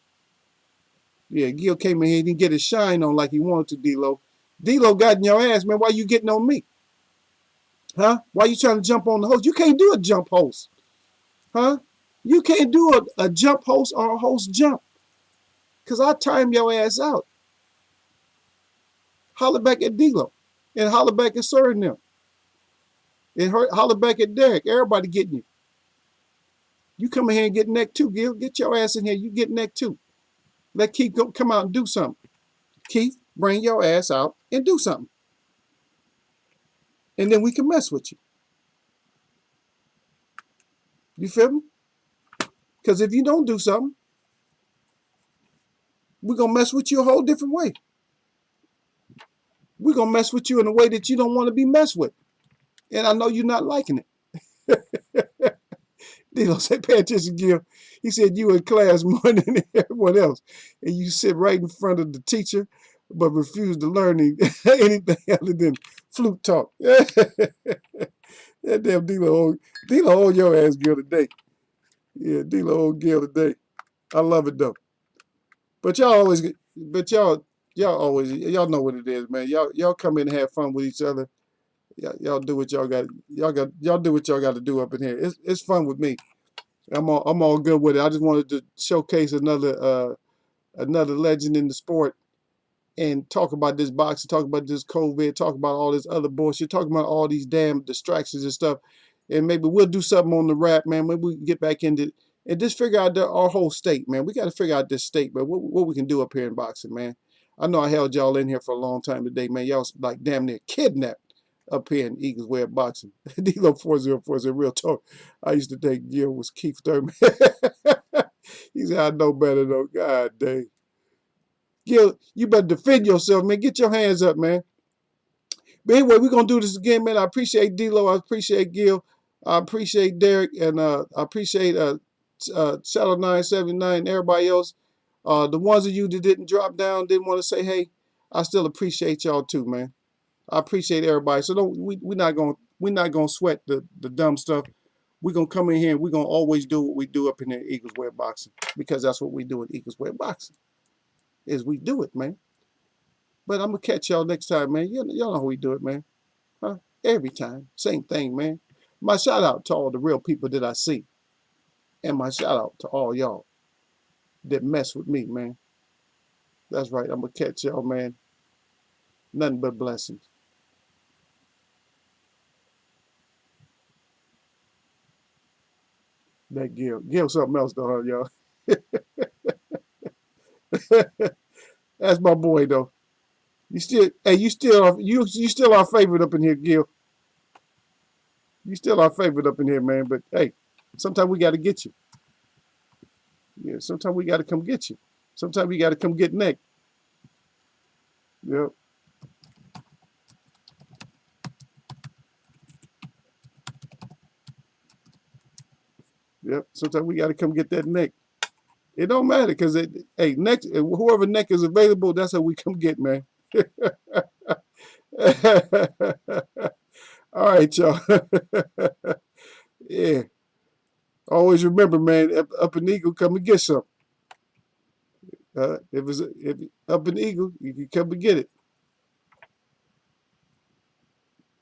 Speaker 1: Yeah, Gil came in here and didn't get his shine on like he wanted to, D-Lo. D-Lo got in your ass, man. Why you getting on me? Huh? Why you trying to jump on the host? You can't do a jump host. Huh? You can't do a jump host or a host jump. Because I time your ass out. Holler back at D-Lo. And holler back at Sir and them. And holler back at Derek. Everybody getting you. You come in here and get neck too, Gil. Get your ass in here. You get neck too. Let Keith come out and do something. Keith, bring your ass out and do something. And then we can mess with you. You feel me? Because if you don't do something, we're going to mess with you a whole different way. We're going to mess with you in a way that you don't want to be messed with. And I know you're not liking it. Dilo said, pay attention, Gil. He said, you in class more than everyone else. And you sit right in front of the teacher, but refuse to learn anything other than flute talk. That damn Dilo hold your ass, Gil, today. Yeah, Dilo hold Gil today. I love it, though. But y'all always, y'all know what it is, man. Y'all come in and have fun with each other. Y'all do what y'all got. Y'all do what y'all got to do up in here. It's fun with me. I'm all good with it. I just wanted to showcase another legend in the sport and talk about this boxing, talk about this COVID, talk about all this other bullshit, talk about all these damn distractions and stuff. And maybe we'll do something on the rap, man. Maybe we can get back into and just figure out our whole state, man. We got to figure out this state, man. What we can do up here in boxing, man. I know I held y'all in here for a long time today, man. Y'all like damn near kidnapped up here in Eagles Way of Boxing. D-Lo 4040, real talk. I used to think Gil was Keith Thurman. He said, I know better though. God dang. Gil, you better defend yourself, man. Get your hands up, man. But anyway, we're going to do this again, man. I appreciate D-Lo. I appreciate Gil. I appreciate Derek. And I appreciate Shadow 979 and everybody else. The ones of you that didn't drop down, didn't want to say hey, I still appreciate y'all too, man. I appreciate everybody. So we're not gonna sweat the dumb stuff. We're gonna come in here and we're gonna always do what we do up in the Eagles Way of Boxing, because that's what we do in Eagles Way of Boxing. Is we do it, man. But I'm gonna catch y'all next time, man. Y'all know how we do it, man. Huh? Every time. Same thing, man. My shout out to all the real people that I see. And my shout out to all y'all that mess with me, man. That's right. I'm gonna catch y'all, man. Nothing but blessings. That Gil something else though, y'all. That's my boy though. You still our favorite up in here, Gil. You still our favorite up in here, man. But hey, sometimes we gotta get you. Yeah, sometimes we gotta come get you. Sometimes we gotta come get Nick. Yep. Yep. Sometimes we gotta come get that Nick. It don't matter because hey, next whoever Nick is available, that's how we come get, man. All right, y'all. Yeah. Always remember, man, up an eagle, come and get some. If up an eagle, you can come and get it.